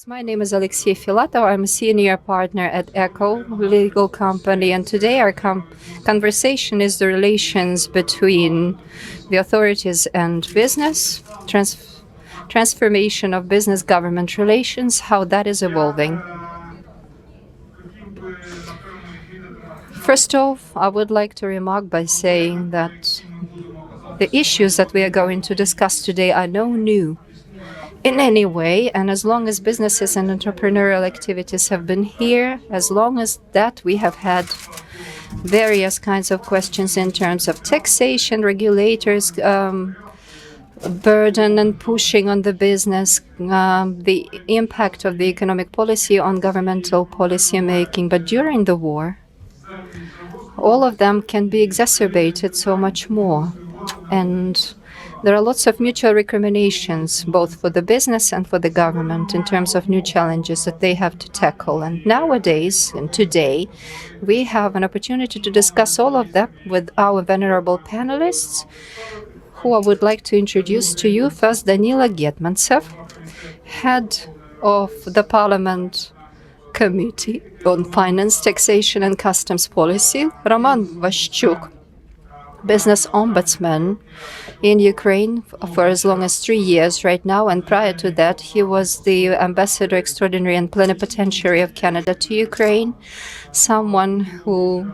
My name is Alexey Filatov. I'm a senior partner at ECHO legal company, and today our conversation is the relations between the authorities and business, transformation of business-government relations, how that is evolving. First off, I would like to remark by saying that the issues that we are going to discuss today are no new in any way, and as long as businesses and entrepreneurial activities have been here, as long as that we have had various kinds of questions in terms of taxation, regulators, burden and pushing on the business, the impact of the economic policy on governmental policy making. But during the war, all of them can be exacerbated so much more. And there are lots of mutual recriminations, both for the business and for the government, in terms of new challenges that they have to tackle. And nowadays, and today, we have an opportunity to discuss all of that with our venerable panelists, who I would like to introduce to you. First, Danila Getmantsev, head of the Parliament Committee on Finance, Taxation and Customs Policy, Roman Vasychuk, business ombudsman in Ukraine for as long as 3 years right now, and prior to that he was the ambassador extraordinary and plenipotentiary of Canada to Ukraine, someone who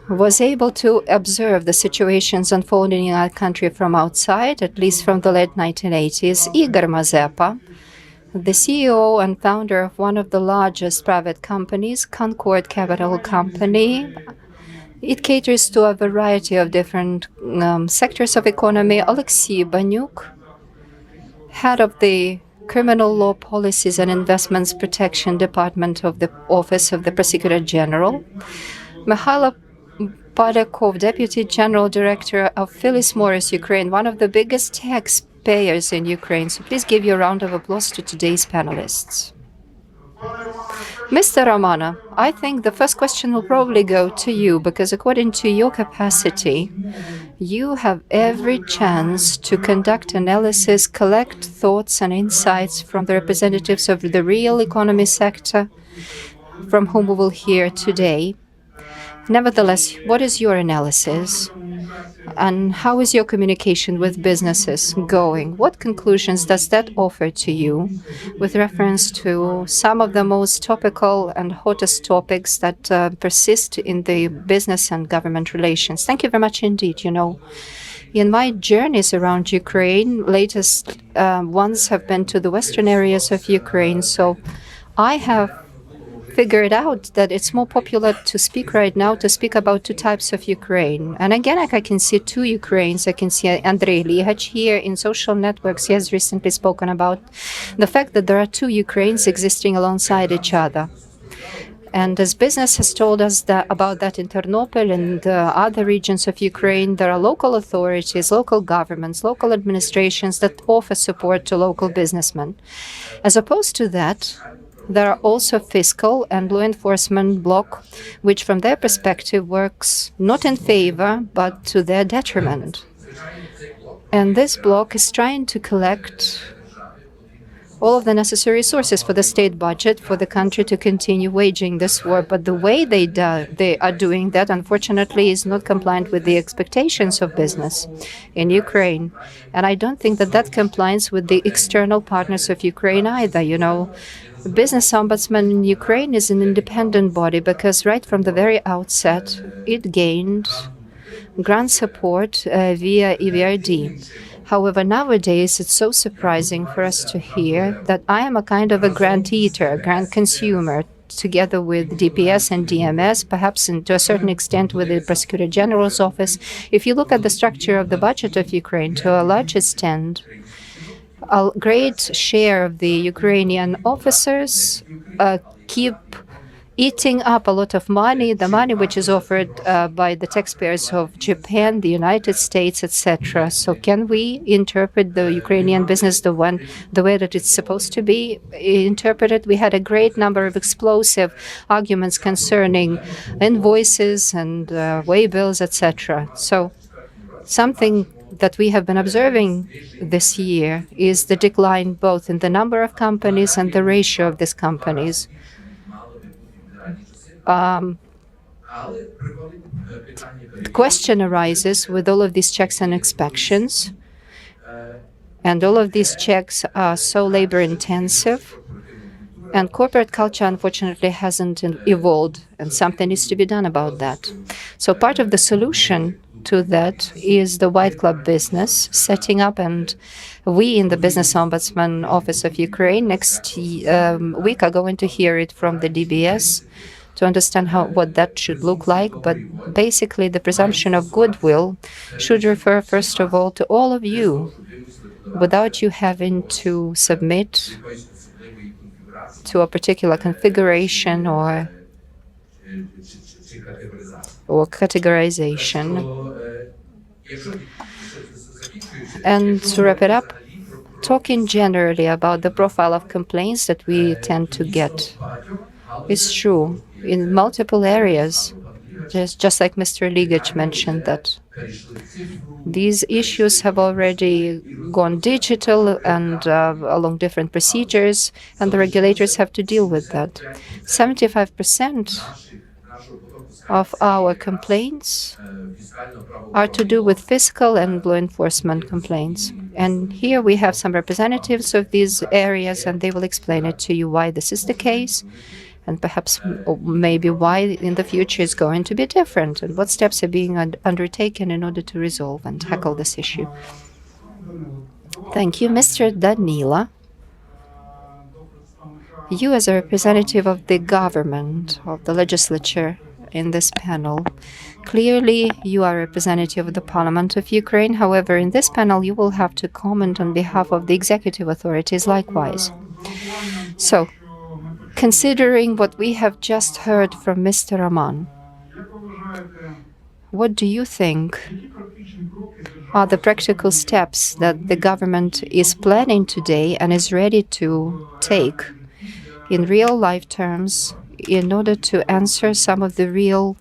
was able to observe the situations unfolding in our country from outside, at least from the late 1980s. Igor Mazepa, the CEO and founder of one of the largest private companies, Concord Capital Company. It caters to a variety of different sectors of economy. Alexey Banyuk, head of the Criminal Law Policies and Investments Protection Department of the Office of the Prosecutor General. Mikhailo Polyakov, Deputy General Director of Phyllis Morris Ukraine, one of the biggest taxpayers in Ukraine. So please give your round of applause to today's panelists. Mr. Romana, I think the first question will probably go to you, because according to your capacity, you have every chance to conduct analysis, collect thoughts and insights from the representatives of the real economy sector, from whom we will hear today. Nevertheless, what is your analysis? And how is your communication with businesses going? What conclusions does that offer to you with reference to some of the most topical and hottest topics that persist in the business and government relations? Thank you very much indeed. You know, in my journeys around Ukraine, latest ones have been to the western areas of Ukraine. So I have figured out that it's more popular to speak right now to speak about two types of Ukraine. And again, I can see two Ukraines. I can see Andrei Lihach here in social networks. He has recently spoken about the fact that there are two Ukraines existing alongside each other. And as business has told us about that in Ternopil and other regions of Ukraine, there are local authorities, local governments, local administrations that offer support to local businessmen. As opposed to that, there are also fiscal and law enforcement bloc, which from their perspective works not in favor, but to their detriment. And this bloc is trying to collect all of the necessary resources for the state budget for the country to continue waging this war. But the way they are doing that, unfortunately, is not compliant with the expectations of business in Ukraine. And I don't think that that complies with the external partners of Ukraine either. You know, the Business Ombudsman in Ukraine is an independent body because right from the very outset, it gained grant support via EBRD. However, nowadays, it's so surprising for us to hear that I am a kind of a grant eater, a grant consumer, together with DPS and DMS, perhaps to a certain extent with the Prosecutor General's office. If you look at the structure of the budget of Ukraine, to a large extent, a great share of the Ukrainian officers keep eating up a lot of money, the money which is offered by the taxpayers of Japan, the United States, etc. So can we interpret the Ukrainian business the way that it's supposed to be interpreted? We had a great number of explosive arguments concerning invoices and way bills, etc. So something that we have been observing this year is the decline both in the number of companies and the ratio of these companies. The question arises with all of these checks and inspections, and all of these checks are so labor intensive, and corporate culture unfortunately hasn't evolved, and something needs to be done about that. So part of the solution to that is the white club business setting up, and we in the Business Ombudsman Office of Ukraine next week are going to hear it from the DBS to understand what that should look like. But basically the presumption of goodwill should refer first of all to all of you without you having to submit to a particular configuration or categorization. And to wrap it up, talking generally about the profile of complaints that we tend to get is true in multiple areas, just like Mr. Ligach mentioned that these issues have already gone digital and along different procedures, and the regulators have to deal with that. 75% of our complaints are to do with fiscal and law enforcement complaints. And here we have some representatives of these areas, and they will explain it to you why this is the case, and perhaps maybe why in the future is going to be different, and what steps are being undertaken in order to resolve and tackle this issue. Thank you. Mr. Danila, you as a representative of the government, of the legislature in this panel, clearly you are a representative of the Parliament of Ukraine. However, in this panel you will have to comment on behalf of the executive authorities likewise. So, considering what we have just heard from Mr. Roman, what do you think are the practical steps that the government is planning today and is ready to take in real-life terms in order to answer some of the real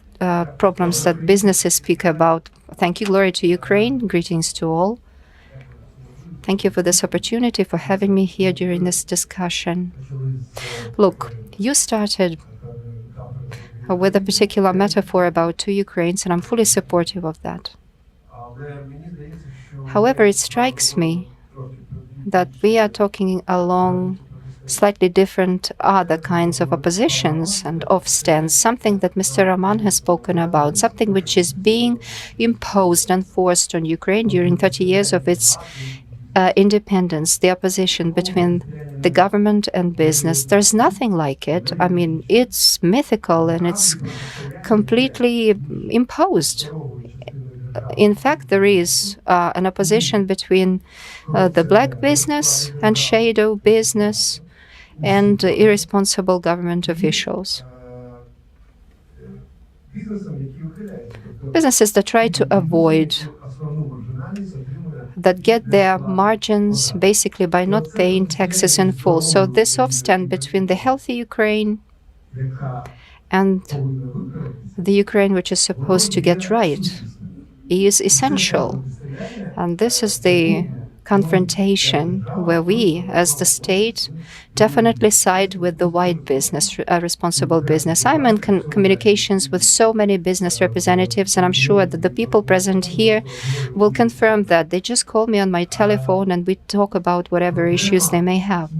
problems that businesses speak about? Thank you. Glory to Ukraine. Greetings to all. Thank you for this opportunity, for having me here during this discussion. Look, you started with a particular metaphor about two Ukraines, and I'm fully supportive of that. However, it strikes me that we are talking along slightly different other kinds of oppositions and off-stands, something that Mr. Roman has spoken about, something which is being imposed and forced on Ukraine during 30 years of its independence, the opposition between the government and business. There's nothing like it. I mean, it's mythical and it's completely imposed. In fact, there is an opposition between the black business and shadow business and irresponsible government officials. Businesses that try to avoid, that get their margins basically by not paying taxes in full. So this off-stand between the healthy Ukraine and the Ukraine which is supposed to get right is essential. And this is the confrontation where we, as the state, definitely side with the white business, responsible business. I'm in communications with so many business representatives, and I'm sure that the people present here will confirm that. They just call me on my telephone and we talk about whatever issues they may have.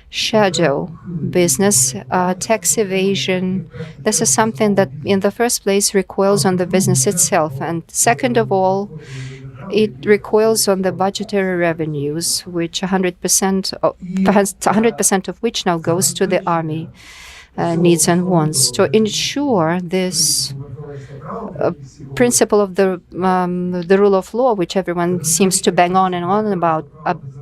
Shadow business, tax evasion, this is something that in the first place recoils on the business itself, and second of all, it recoils on the budgetary revenues, which 100% of which now goes to the army needs and wants. To ensure this principle of the rule of law, which everyone seems to bang on and on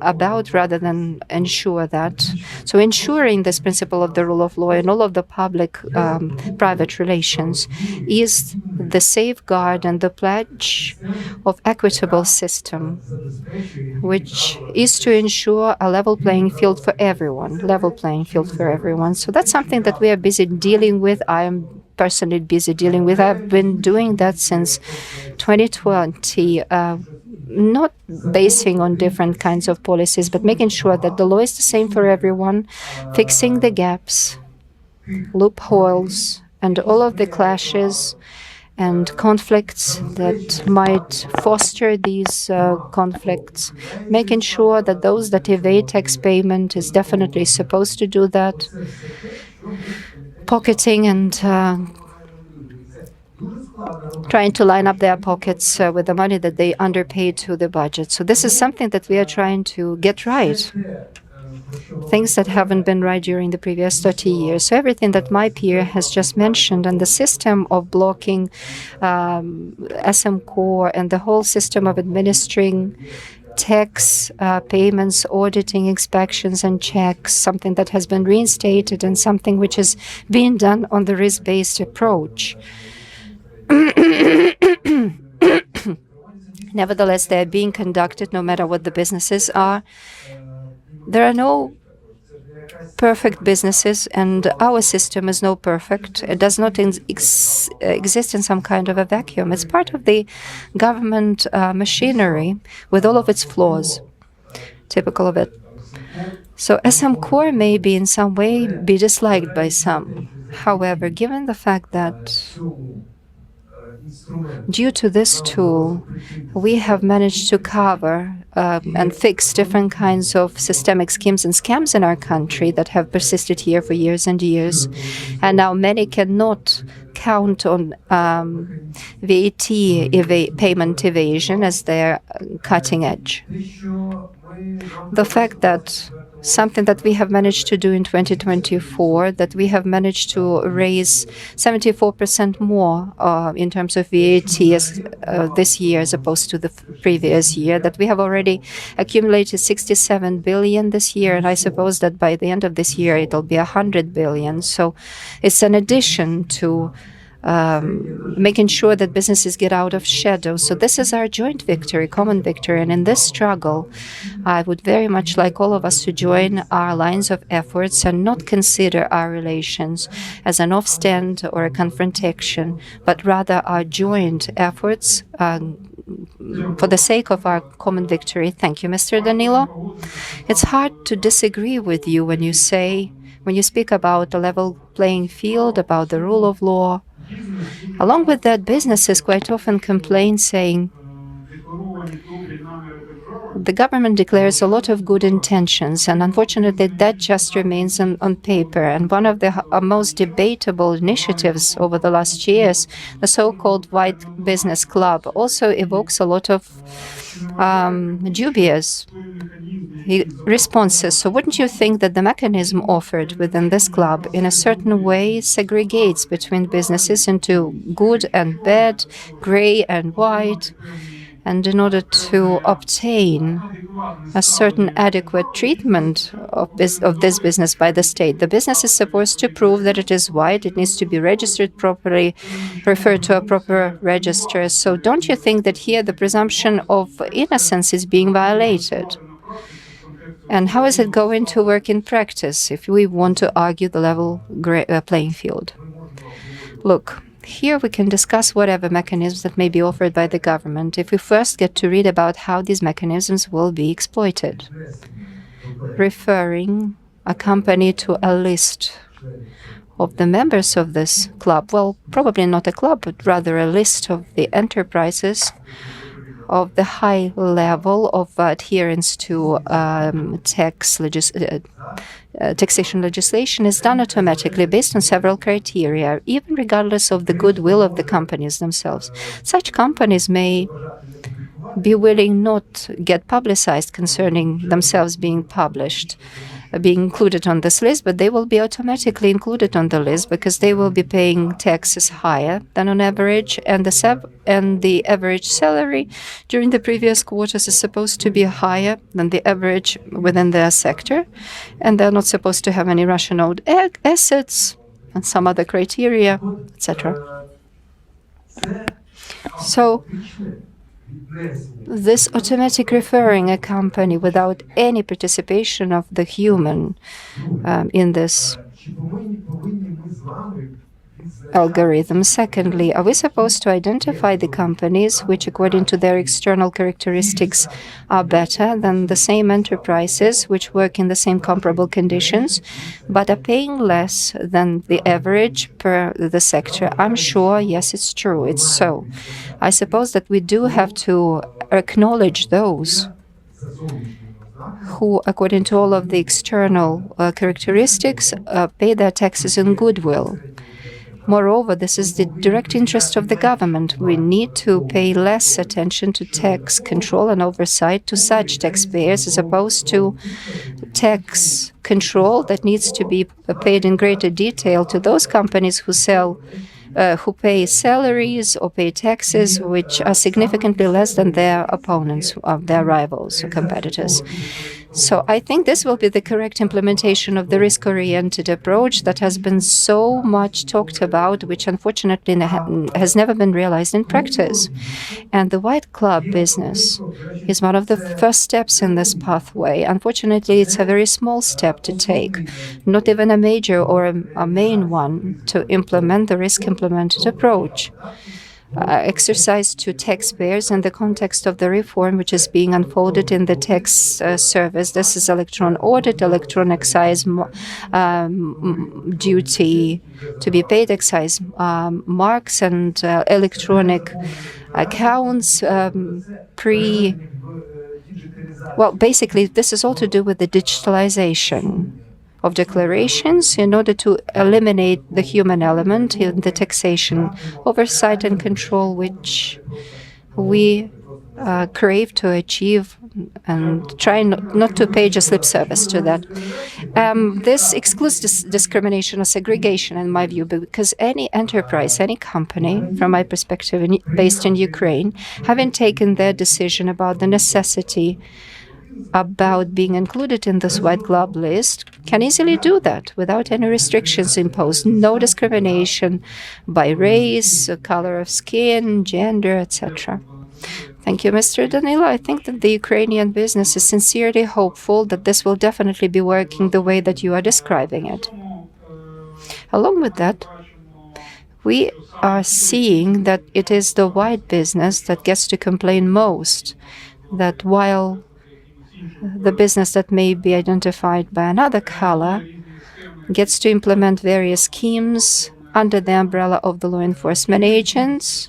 about rather than ensure that. So ensuring this principle of the rule of law in all of the public-private relations is the safeguard and the pledge of equitable system, which is to ensure a level playing field for everyone, So that's something that we are busy dealing with. I am personally busy dealing with. I've been doing that since 2020, not basing on different kinds of policies, but making sure that the law is the same for everyone, fixing the gaps, loopholes, and all of the clashes and conflicts that might foster these conflicts, making sure that those that evade tax payment is definitely supposed to do that, pocketing and trying to line up their pockets with the money that they underpaid to the budget. So this is something that we are trying to get right. Things that haven't been right during the previous 30 years. So everything that my peer has just mentioned, and the system of blocking SM Core and the whole system of administering tax payments, auditing, inspections, and checks, something that has been reinstated and something which is being done on the risk-based approach. Nevertheless, they are being conducted no matter what the businesses are. There are no perfect businesses, and our system is no perfect. It does not exist in some kind of a vacuum. It's part of the government machinery with all of its flaws, typical of it. So SM Core may be in some way be disliked by some. However, given the fact that due to this tool, we have managed to cover and fix different kinds of systemic schemes and scams in our country that have persisted here for years and years. And now many cannot count on VAT payment evasion as their cutting edge. The fact that something that we have managed to do in 2024, that we have managed to raise 74% more in terms of VAT this year as opposed to the previous year, that we have already accumulated 67 billion this year, and I suppose that by the end of this year it'll be 100 billion. So it's an addition to making sure that businesses get out of shadow. So this is our joint victory, common victory. And in this struggle, I would very much like all of us to join our lines of efforts and not consider our relations as an off-stand or a confrontation, but rather our joint efforts for the sake of our common victory. Thank you, Mr. Danilo. It's hard to disagree with you when you speak about a level playing field, about the rule of law. Along with that, businesses quite often complain, saying the government declares a lot of good intentions, and unfortunately that just remains on paper. And one of the most debatable initiatives over the last years, the so-called White Business Club, also evokes a lot of dubious responses. So wouldn't you think that the mechanism offered within this club in a certain way segregates between businesses into good and bad, gray and white, and in order to obtain a certain adequate treatment of this business by the state, the business is supposed to prove that it is white, it needs to be registered properly, referred to a proper register. So don't you think that here the presumption of innocence is being violated? And how is it going to work in practice if we want to argue the level playing field? Look, here we can discuss whatever mechanisms that may be offered by the government if we first get to read about how these mechanisms will be exploited. Referring a company to a list of the members of this club, well, probably not a club, but rather a list of the enterprises of the high level of adherence to taxation legislation is done automatically based on several criteria, even regardless of the goodwill of the companies themselves. Such companies may be willing not get publicized concerning themselves being included on this list, but they will be automatically included on the list because they will be paying taxes higher than on average, and the average salary during the previous quarters is supposed to be higher than the average within their sector, and they're not supposed to have any Russian-owned assets and some other criteria, etc. So this automatic referring a company without any participation of the human in this algorithm? Secondly, are we supposed to identify the companies which, according to their external characteristics, are better than the same enterprises which work in the same comparable conditions, but are paying less than the average per the sector? I'm sure, yes, it's true, it's so. I suppose that we do have to acknowledge those who, according to all of the external characteristics, pay their taxes in goodwill. Moreover, this is the direct interest of the government. We need to pay less attention to tax control and oversight to such taxpayers as opposed to tax control that needs to be paid in greater detail to those companies who pay salaries or pay taxes which are significantly less than their opponents, their rivals or competitors. So I think this will be the correct implementation of the risk-oriented approach that has been so much talked about, which unfortunately has never been realized in practice. And the white club business is one of the first steps in this pathway. Unfortunately, it's a very small step to take, not even a major or a main one, to implement the risk-implemented approach. Exercised to taxpayers in the context of the reform which is being unfolded in the tax service. This is electron audit, electron excise duty to be paid, excise marks, and electronic accounts well, basically, this is all to do with the digitalization of declarations in order to eliminate the human element in the taxation oversight and control which we crave to achieve and try not to pay just lip service to that. This excludes discrimination or segregation, in my view, because any enterprise, any company, from my perspective, based in Ukraine, having taken their decision about the necessity about being included in this white glove list, can easily do that without any restrictions imposed. No discrimination by race, color of skin, gender, etc. Thank you, Mr. Danilo. I think that the Ukrainian business is sincerely hopeful that this will definitely be working the way that you are describing it. Along with that, we are seeing that it is the white business that gets to complain most, that while the business that may be identified by another color gets to implement various schemes under the umbrella of the law enforcement agents,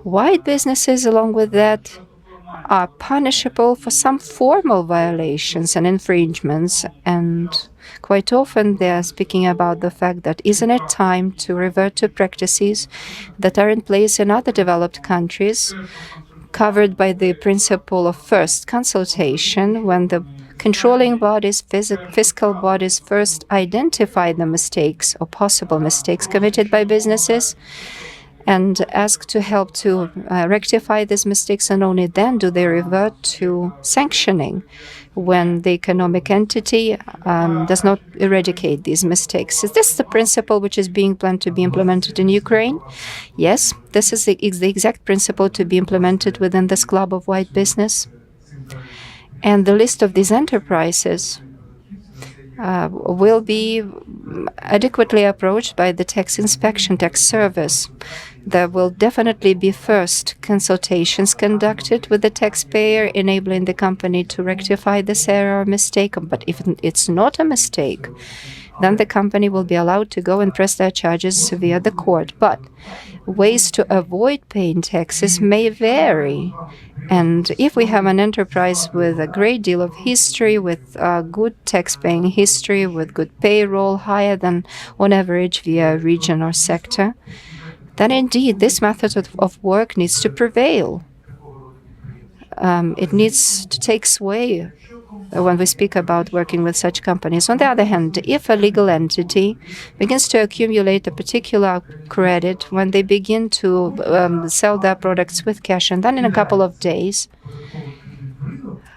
white businesses, along with that, are punishable for some formal violations and infringements. And quite often they are speaking about the fact that isn't it time to revert to practices that are in place in other developed countries, covered by the principle of first consultation, when the controlling bodies, fiscal bodies, first identify the mistakes or possible mistakes committed by businesses and ask to help to rectify these mistakes, and only then do they revert to sanctioning when the economic entity does not eradicate these mistakes. Is this the principle which is being planned to be implemented in Ukraine? Yes, this is the exact principle to be implemented within this club of white business. And the list of these enterprises will be adequately approached by the tax inspection, tax service. There will definitely be first consultations conducted with the taxpayer, enabling the company to rectify this error or mistake. But if it's not a mistake, then the company will be allowed to go and press their charges via the court. But ways to avoid paying taxes may vary. And if we have an enterprise with a great deal of history, with good tax-paying history, with good payroll, higher than on average via region or sector, then indeed this method of work needs to prevail. It needs to take sway when we speak about working with such companies. On the other hand, if a legal entity begins to accumulate a particular credit when they begin to sell their products with cash, and then in a couple of days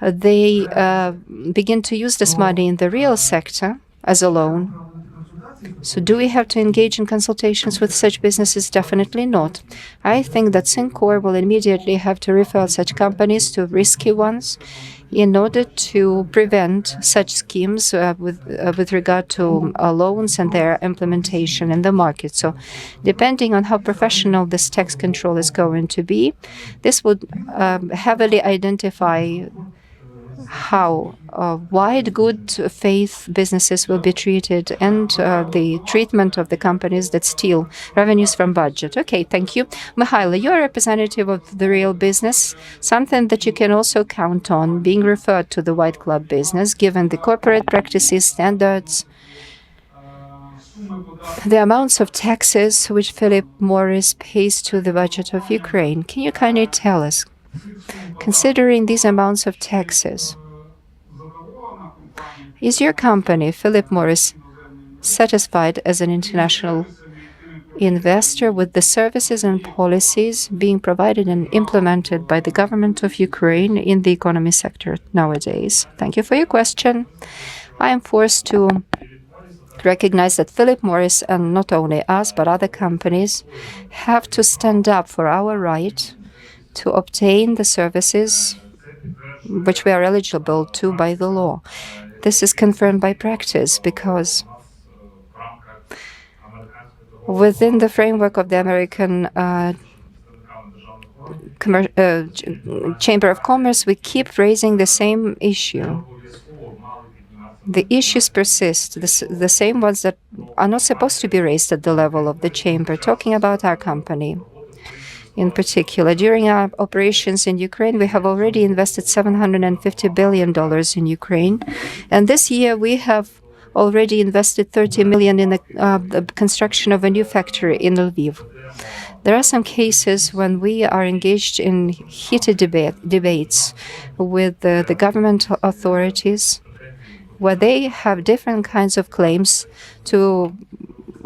they begin to use this money in the real sector as a loan, So do we have to engage in consultations with such businesses? Definitely not. I think that Syncor will immediately have to refer such companies to risky ones in order to prevent such schemes with regard to loans and their implementation in the market. So depending on how professional this tax control is going to be, this would heavily identify how wide good faith businesses will be treated and the treatment of the companies that steal revenues from budget. Okay, thank you. Mihailo, you're a representative of the real business, something that you can also count on being referred to the white club business, given the corporate practices, standards, the amounts of taxes which Philip Morris pays to the budget of Ukraine. Can you kindly tell us, considering these amounts of taxes, is your company, Philip Morris, satisfied as an international investor with the services and policies being provided and implemented by the government of Ukraine in the economy sector nowadays? Thank you for your question. I am forced to recognize that Philip Morris, and not only us, but other companies, have to stand up for our right to obtain the services which we are eligible to by the law. This is confirmed by practice because within the framework of the American Chamber of Commerce, we keep raising the same issue. The issues persist, the same ones that are not supposed to be raised at the level of the chamber, talking about our company. In particular, during our operations in Ukraine, we have already invested $750 billion in Ukraine. And this year, we have already invested $30 million in the construction of a new factory in Lviv. There are some cases when we are engaged in heated debates with the government authorities, where they have different kinds of claims to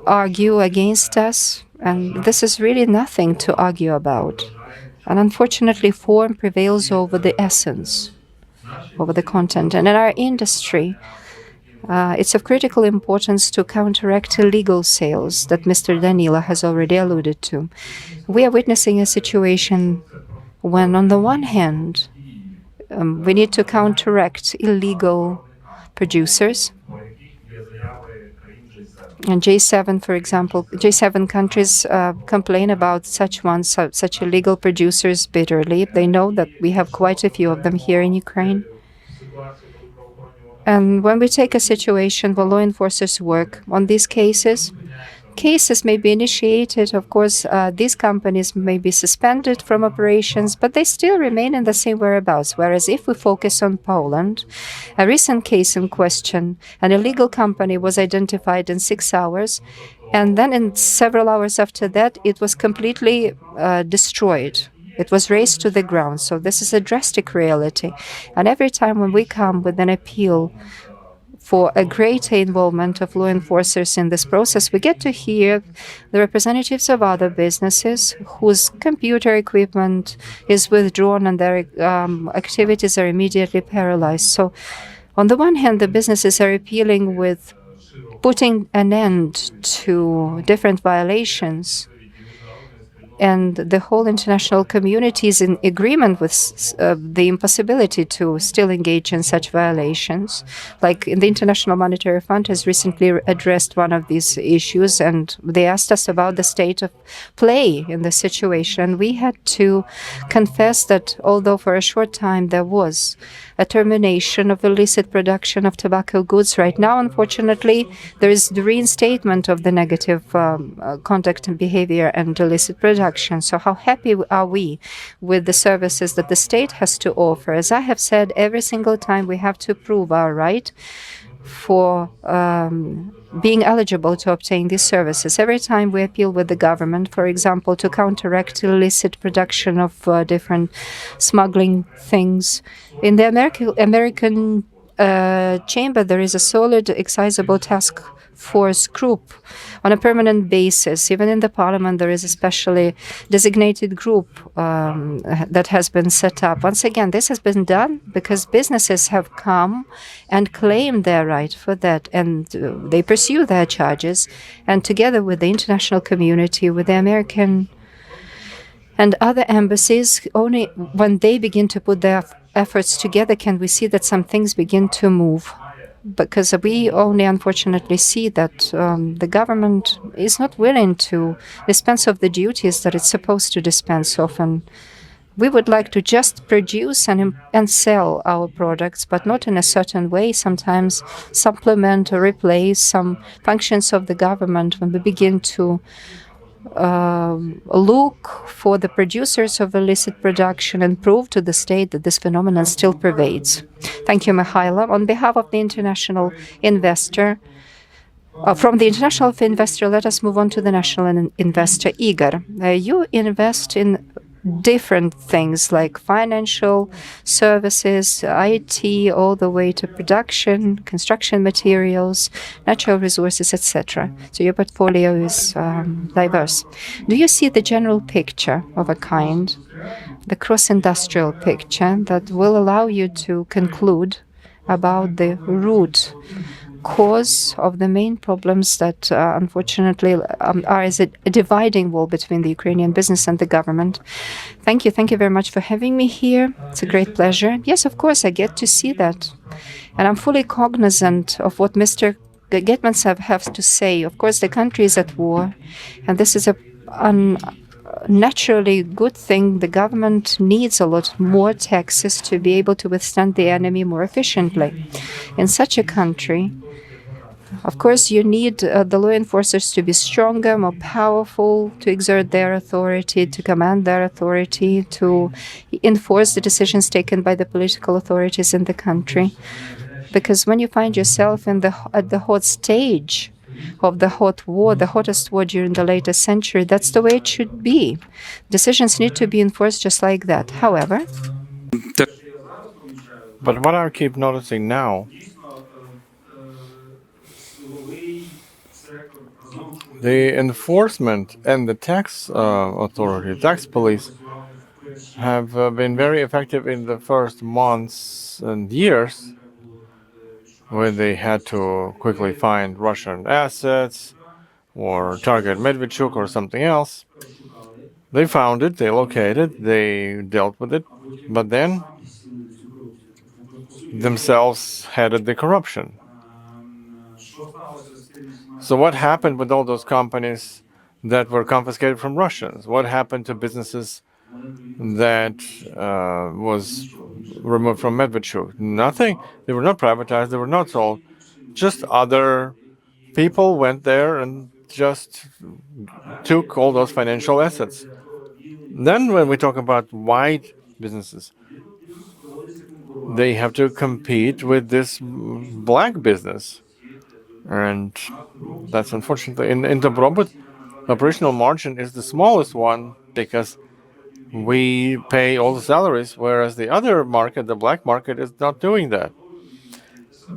argue against us. And this is really nothing to argue about. And unfortunately, form prevails over the essence, over the content. And in our industry, it's of critical importance to counteract illegal sales that Mr. Danila has already alluded to. We are witnessing a situation when, on the one hand, we need to counteract illegal producers. And G7, for example, G7 countries complain about such illegal producers bitterly. They know that we have quite a few of them here in Ukraine. And when we take a situation where law enforcers work on these cases may be initiated. Of course, these companies may be suspended from operations, but they still remain in the same whereabouts. Whereas if we focus on Poland, a recent case in question, an illegal company was identified in 6 hours, and then in several hours after that, it was completely destroyed. It was razed to the ground. So this is a drastic reality. And every time when we come with an appeal for a greater involvement of law enforcers in this process, we get to hear the representatives of other businesses whose computer equipment is withdrawn and their activities are immediately paralyzed. So on the one hand, the businesses are appealing with putting an end to different violations, and the whole international community is in agreement with the impossibility to still engage in such violations. Like the International Monetary Fund has recently addressed one of these issues, and they asked us about the state of play in the situation. We had to confess that although for a short time there was a termination of illicit production of tobacco goods, right now, unfortunately, there is the reinstatement of the negative conduct and behavior and illicit production. So how happy are we with the services that the state has to offer? As I have said, every single time we have to prove our right for being eligible to obtain these services. Every time we appeal with the government, for example, to counteract illicit production of different smuggling things. In the American chamber, there is a solid, excisable task force group on a permanent basis. Even in the parliament, there is a specially designated group that has been set up. Once again, this has been done because businesses have come and claimed their right for that, and they pursue their charges. And together with the international community, with the American and other embassies, only when they begin to put their efforts together can we see that some things begin to move. Because we only unfortunately see that the government is not willing to dispense of the duties that it's supposed to dispense of. And we would like to just produce and sell our products, but not in a certain way, sometimes supplement or replace some functions of the government when we begin to look for the producers of illicit production and prove to the state that this phenomenon still pervades. Thank you, Mikhaila. On behalf of the international investor, from the international investor, let us move on to the national investor, Igor. You invest in different things like financial services, IT, all the way to production, construction materials, natural resources, etc. So your portfolio is diverse. Do you see the general picture of a kind, the cross-industrial picture that will allow you to conclude about the root cause of the main problems that unfortunately are as a dividing wall between the Ukrainian business and the government? Thank you. Thank you very much for having me here. It's a great pleasure. Yes, of course, I get to see that. And I'm fully cognizant of what Mr. Getmansev has to say. Of course, the country is at war, and this is a naturally good thing. The government needs a lot more taxes to be able to withstand the enemy more efficiently. In such a country, of course, you need the law enforcers to be stronger, more powerful, to exert their authority, to command their authority, to enforce the decisions taken by the political authorities in the country. Because when you find yourself at the hot stage of the hot war, the hottest war during the latest century, that's the way it should be. Decisions need to be enforced just like that. However, but what I keep noticing now, the enforcement and the tax authority, tax police, have been very effective in the first months and years when they had to quickly find Russian assets or target Medvedchuk or something else. They found it, they located, they dealt with it, but then themselves headed the corruption. So what happened with all those companies that were confiscated from Russians? What happened to businesses that was removed from Medvedchuk? Nothing. They were not privatized. They were not sold. Just other people went there and just took all those financial assets. Then when we talk about white businesses, they have to compete with this black business. And that's unfortunately in Dobrobut, operational margin is the smallest one because we pay all the salaries, whereas the other market, the black market, is not doing that.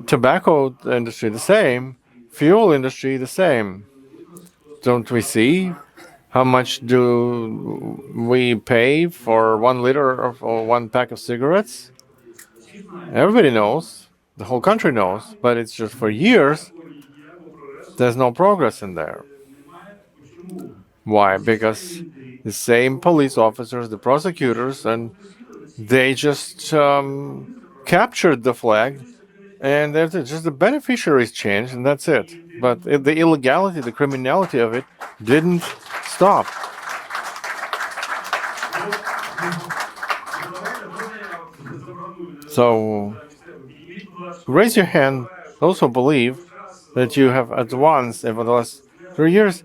Tobacco industry the same, fuel industry the same. Don't we see how much do we pay for 1 liter of or 1 pack of cigarettes? Everybody knows, the whole country knows, but it's just for years there's no progress in there. Why? Because the same police officers, the prosecutors, and they just captured the flag, and there's just the beneficiaries changed, and that's it. But the illegality, the criminality of it didn't stop. So raise your hand, those who believe that you have at once, over the last 3 years,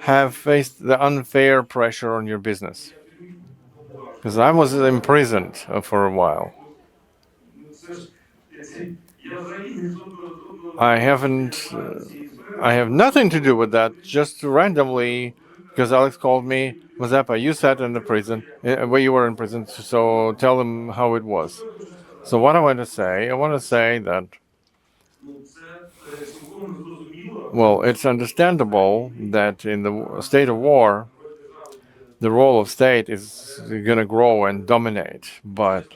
have faced the unfair pressure on your business. Because I was imprisoned for a while. I have nothing to do with that, just randomly, because Alex called me, Mazeppa, you sat in the prison, where you were in prison, so tell him how it was. So what I want to say, that, well, it's understandable that in the state of war, the role of state is going to grow and dominate. But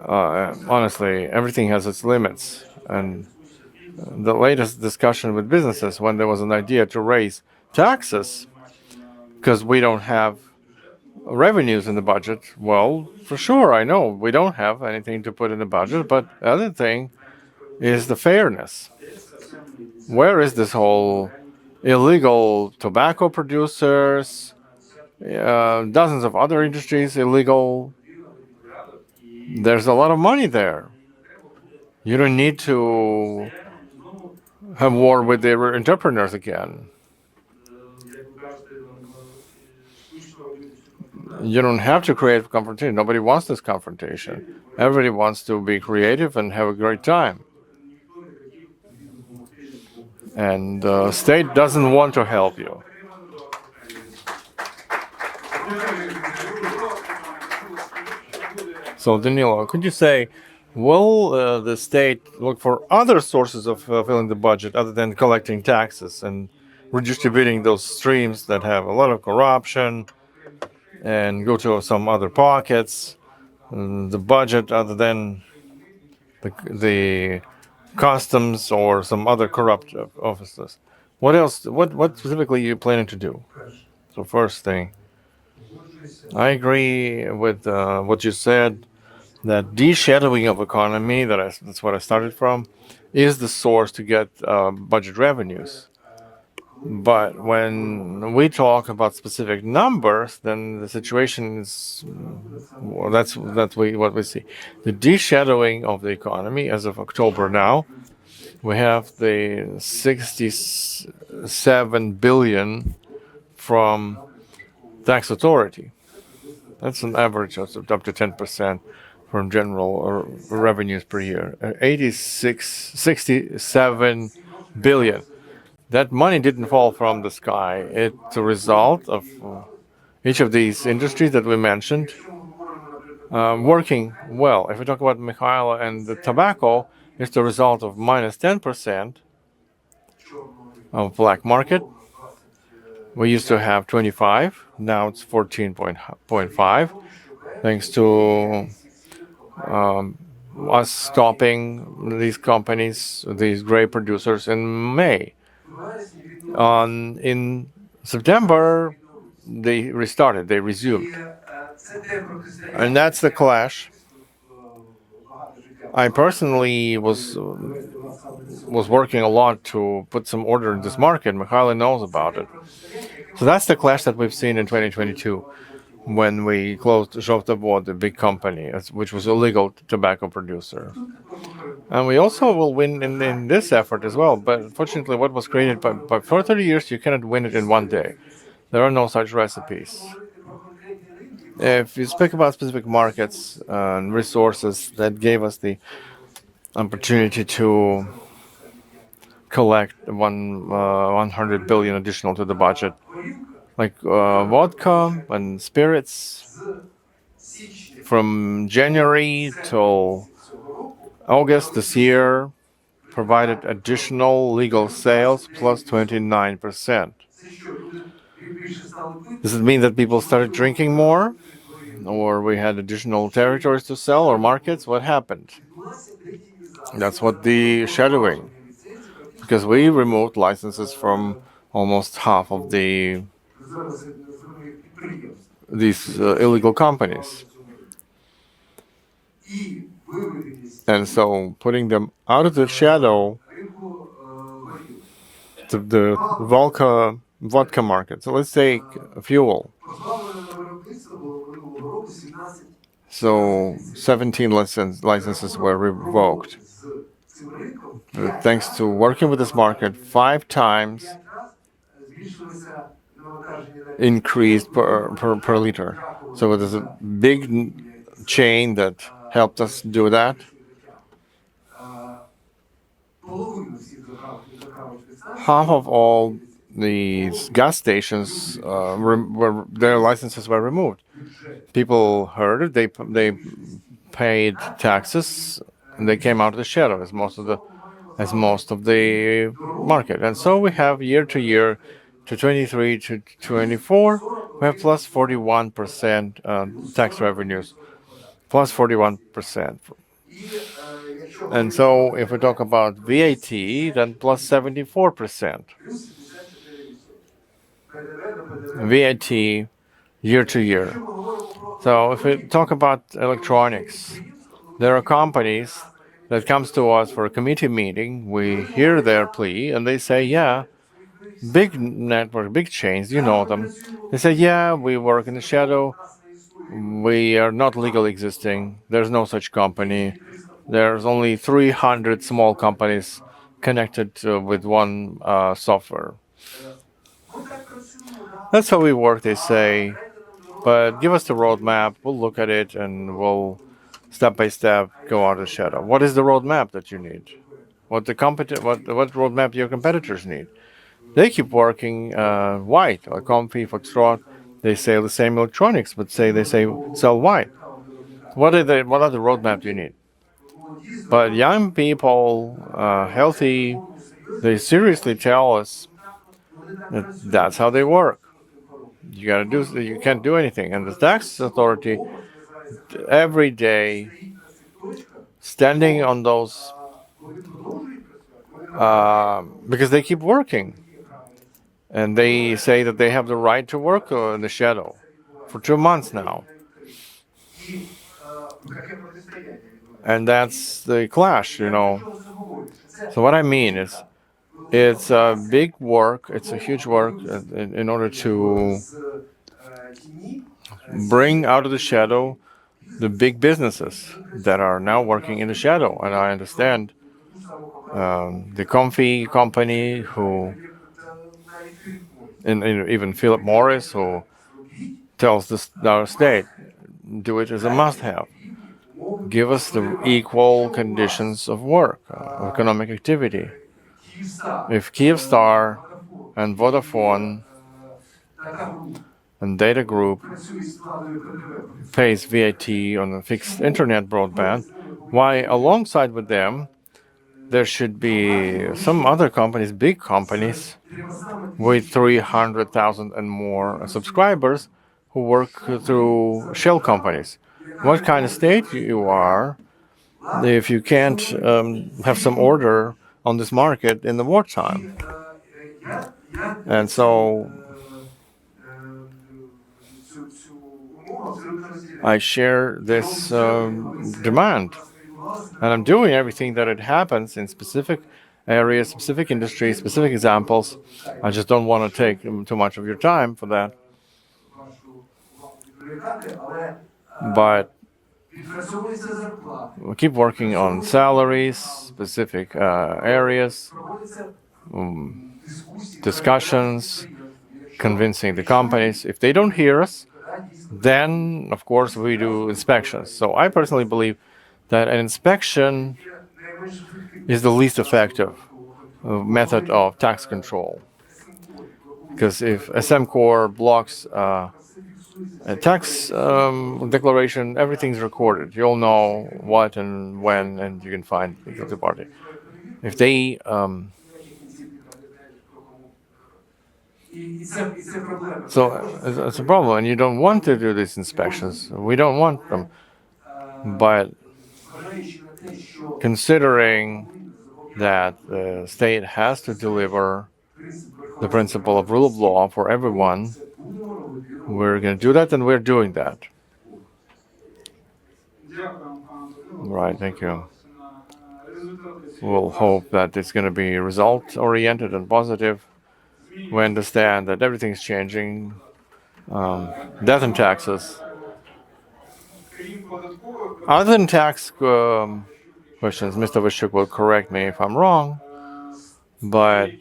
honestly, everything has its limits. And the latest discussion with businesses, when there was an idea to raise taxes because we don't have revenues in the budget, well, for sure, I know we don't have anything to put in the budget. But the other thing is the fairness. Where is this whole illegal tobacco producers, dozens of other industries illegal? There's a lot of money there. You don't need to have war with the entrepreneurs again. You don't have to create confrontation. Nobody wants this confrontation. Everybody wants to be creative and have a great time. And the state doesn't want to help you. So, Danilo, could you say, will the state look for other sources of filling the budget other than collecting taxes and redistributing those streams that have a lot of corruption and go to some other pockets? The budget, other than the customs or some other corrupt offices. What else? What specifically are you planning to do? So first thing, I agree with what you said, that de-shadowing of economy, that's what I started from, is the source to get budget revenues. But when we talk about specific numbers, then the situation is, well, that's what we see. The de-shadowing of the economy as of October now, we have the 67 billion from tax authority. That's an average of up to 10% from general revenues per year. 67 billion. That money didn't fall from the sky. It's a result of each of these industries that we mentioned working well. If we talk about Mikhailo and the tobacco, it's the result of minus 10% of black market. We used to have 25, now it's 14.5, thanks to us stopping these companies, these gray producers in May. In September, they restarted, they resumed. And that's the clash. I personally was working a lot to put some order in this market. Mikhailo knows about it. So that's the clash that we've seen in 2022 when we closed Zhovtavod, the big company, which was a legal tobacco producer. And we also will win in this effort as well. But unfortunately, what was created for 30 years, you cannot win it in one day. There are no such recipes. If you speak about specific markets and resources that gave us the opportunity to collect 100 billion additional to the budget, like vodka and spirits, from January till August this year, provided additional legal sales plus 29%. Does it mean that people started drinking more? Or we had additional territories to sell or markets? What happened? That's what the shadowing. Because we removed licenses from almost half of these illegal companies. And so putting them out of the shadow, the vodka market. So let's take fuel. So 17 licenses were revoked. But thanks to working with this market, 5 times increased per liter. So there's a big chain that helped us do that. Half of all these gas stations their licenses were removed. People heard it. They paid taxes, and they came out of the shadow as most of the market. And so we have year to year, to 23 to 24, we have plus 41% tax revenues, plus 41%. And so if we talk about VAT, then plus 74%. VAT year to year. So if we talk about electronics, there are companies that comes to us for a committee meeting. We hear their plea, and they say, "Yeah, big network, big chains, you know them." They say, "Yeah, we work in the shadow. We are not legally existing. There's no such company. There's only 300 small companies connected with one software." That's how we work, they say. But give us the roadmap. We'll look at it and we'll step by step go out of the shadow. What is the roadmap that you need? What roadmap your competitors need? They keep working white, like Comfy, Foxtrot. They sell the same electronics, but they sell white. What are the roadmap you need? But young people, healthy, they seriously tell us that that's how they work. You can't do anything. And the tax authority every day standing on those because they keep working. And they say that they have the right to work in the shadow for 2 months now. And that's the clash, you know. So what I mean is, it's a big work, it's a huge work in order to bring out of the shadow the big businesses that are now working in the shadow. And I understand the Comfy company who, and even Philip Morris, who tells our state, do it as a must-have. Give us the equal conditions of work, of economic activity. If Kyivstar and Vodafone and Data Group pays VAT on a fixed internet broadband, why alongside with them there should be some other companies, big companies, with 300,000 and more subscribers who work through shell companies. What kind of state you are if you can't have some order on this market in the wartime? And so I share this demand. And I'm doing everything that it happens in specific areas, specific industries, specific examples. I just don't want to take too much of your time for that. But we keep working on salaries, specific areas, discussions, convincing the companies. If they don't hear us, then, of course, we do inspections. So I personally believe that an inspection is the least effective method of tax control. Because if SM Core blocks a tax declaration, everything's recorded. You'll know what and when, and you can find the guilty party. If they so it's a problem, and you don't want to do these inspections. We don't want them. But considering that the state has to deliver the principle of rule of law for everyone, we're going to do that, and we're doing that. Right, thank you. We'll hope that it's going to be result-oriented and positive. We understand that everything's changing. Death and taxes. Other than tax questions, Mr. Vishuk will correct me if I'm wrong, but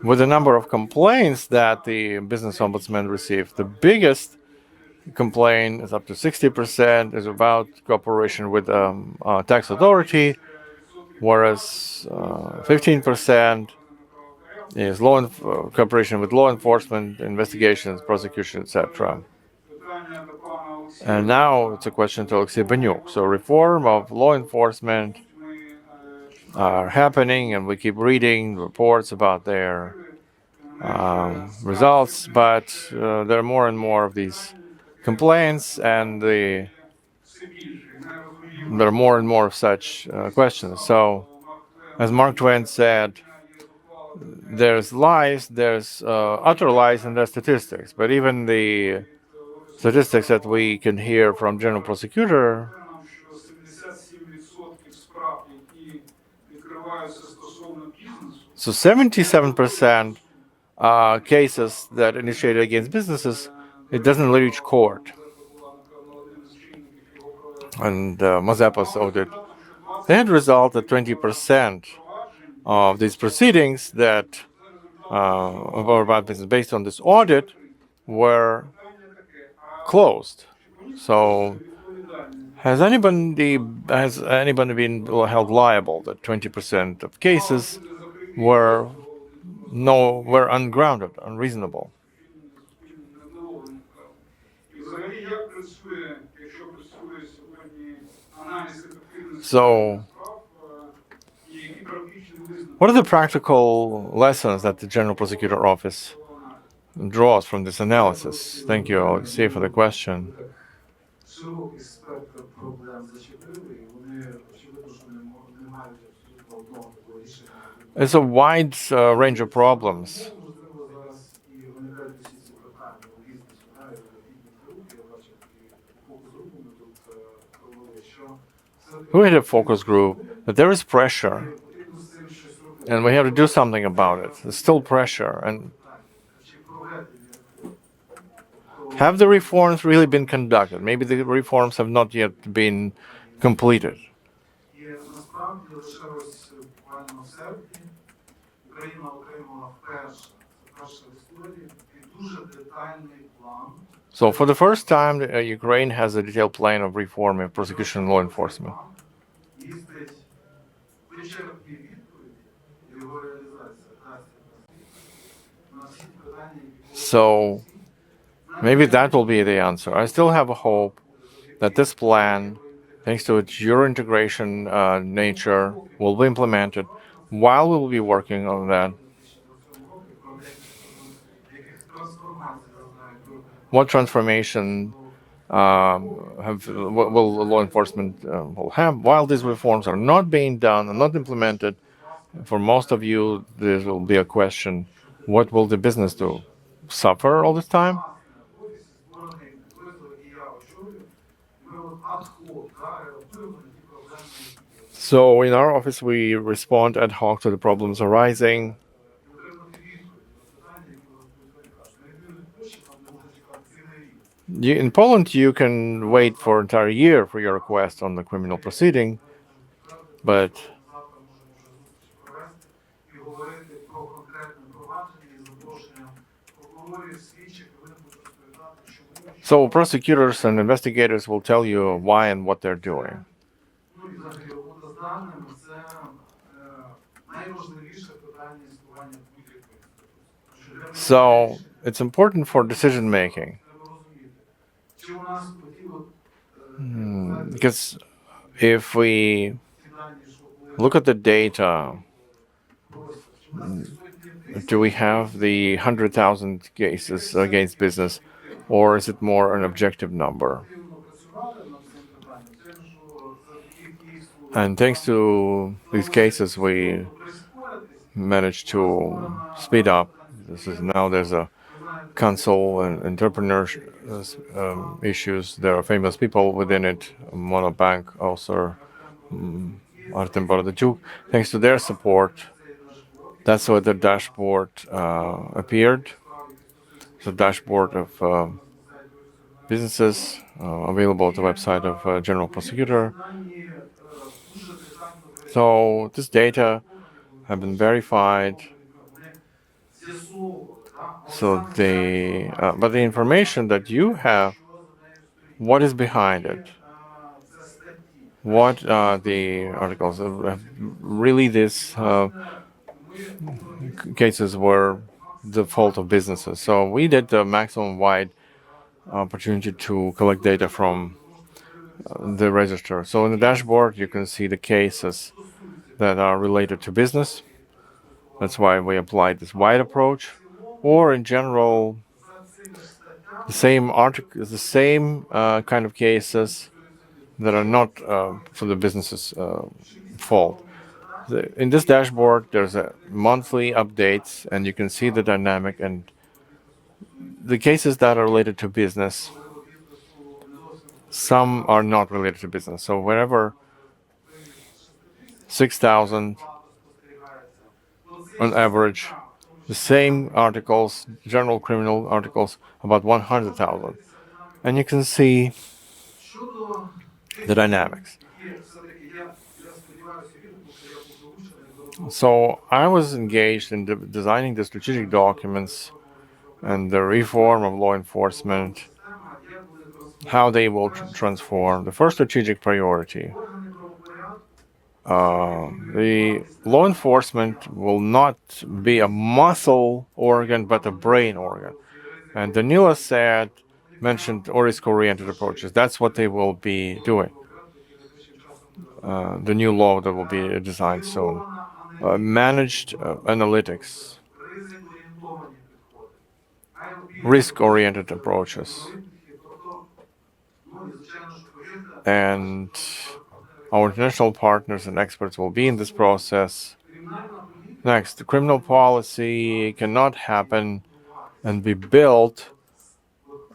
with the number of complaints that the business ombudsman received, the biggest complaint is up to 60% is about cooperation with tax authority, whereas 15% is cooperation with law enforcement, investigations, prosecution, etc. And now it's a question to Alexei Banyuk. So reform of law enforcement are happening, and we keep reading reports about their results, but there are more and more of these complaints, and there are more and more of such questions. So, as Mark Twain said, there's lies, there's utter lies, and there's statistics. But even the statistics that we can hear from general prosecutor, so 77% cases that initiated against businesses, it doesn't reach court. And Mazeppa's audit, they had result that 20% of these proceedings that about business based on this audit were closed. So has anybody been held liable that 20% of cases were ungrounded, unreasonable? So what are the practical lessons that the General Prosecutor Office draws from this analysis? Thank you, Alexei, for the question. It's a wide range of problems. We had a focus group that there is pressure, and we have to do something about it. There's still pressure, and have the reforms really been conducted? Maybe the reforms have not yet been completed. So for the first time, Ukraine has a detailed plan of reform in prosecution and law enforcement. So maybe that will be the answer. I still have a hope that this plan, thanks to its Euro integration nature, will be implemented while we will be working on that. What transformation will law enforcement will have while these reforms are not being done and not implemented? For most of you, there will be a question: what will the business do? Suffer all this time? So in our office, we respond ad hoc to the problems arising. In Poland, you can wait for an entire year for your request on the criminal proceeding, but so prosecutors and investigators will tell you why and what they're doing. So it's important for decision making. Because if we look at the data, do we have the 100,000 cases against business, or is it more an objective number? And thanks to these cases, we managed to speed up. There's a council and entrepreneur issues. There are famous people within it. Monobank also, Artem Borodatyuk. Thanks to their support, that's why the dashboard appeared. The dashboard of businesses available at the website of General Prosecutor. So this data have been verified. So but the information that you have, what is behind it? What are the articles? Really, these cases were the fault of businesses. So we did the maximum wide opportunity to collect data from the register. So in the dashboard, you can see the cases that are related to business. That's why we applied this wide approach. Or in general, the same kind of cases that are not for the business's fault. In this dashboard, there's a monthly updates, and you can see the dynamic and the cases that are related to business. Some are not related to business. So whenever 6,000 on average, the same articles, general criminal articles, about 100,000. And you can see the dynamics. So I was engaged in designing the strategic documents and the reform of law enforcement, how they will transform. The first strategic priority. The law enforcement will not be a muscle organ, but a brain organ. And Danila mentioned risk-oriented approaches. That's what they will be doing. The new law that will be designed soon. Managed analytics, risk-oriented approaches, and our international partners and experts will be in this process. Next, the criminal policy cannot happen and be built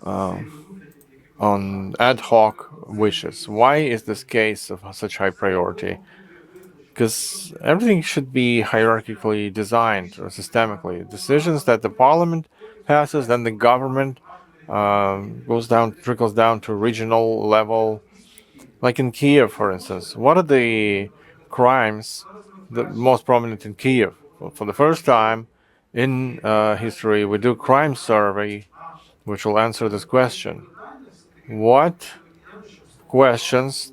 on ad hoc wishes. Why is this case of such high priority? Because everything should be hierarchically designed or systemically. Decisions that the parliament passes, then the government trickles down to regional level. Like in Kiev, for instance, what are the crimes the most prominent in Kiev? Well, for the first time in history, we do crime survey, which will answer this question. What questions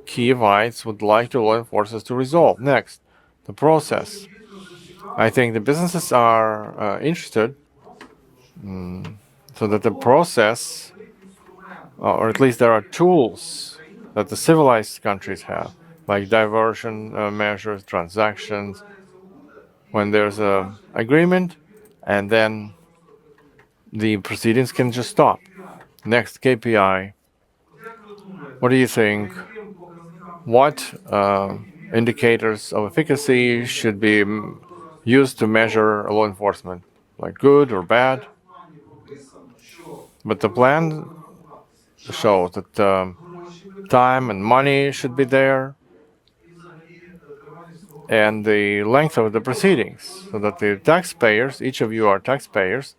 Kievites would like the law enforcers to resolve? Next, the process. I think the businesses are interested so that the process, or at least there are tools that the civilized countries have, like diversion measures, transactions, when there's a agreement, and then the proceedings can just stop. Next, KPI. What do you think? What indicators of efficacy should be used to measure law enforcement, like good or bad? But the plan shows that time and money should be there, and the length of the proceedings, so that the taxpayers, each of you are taxpayers,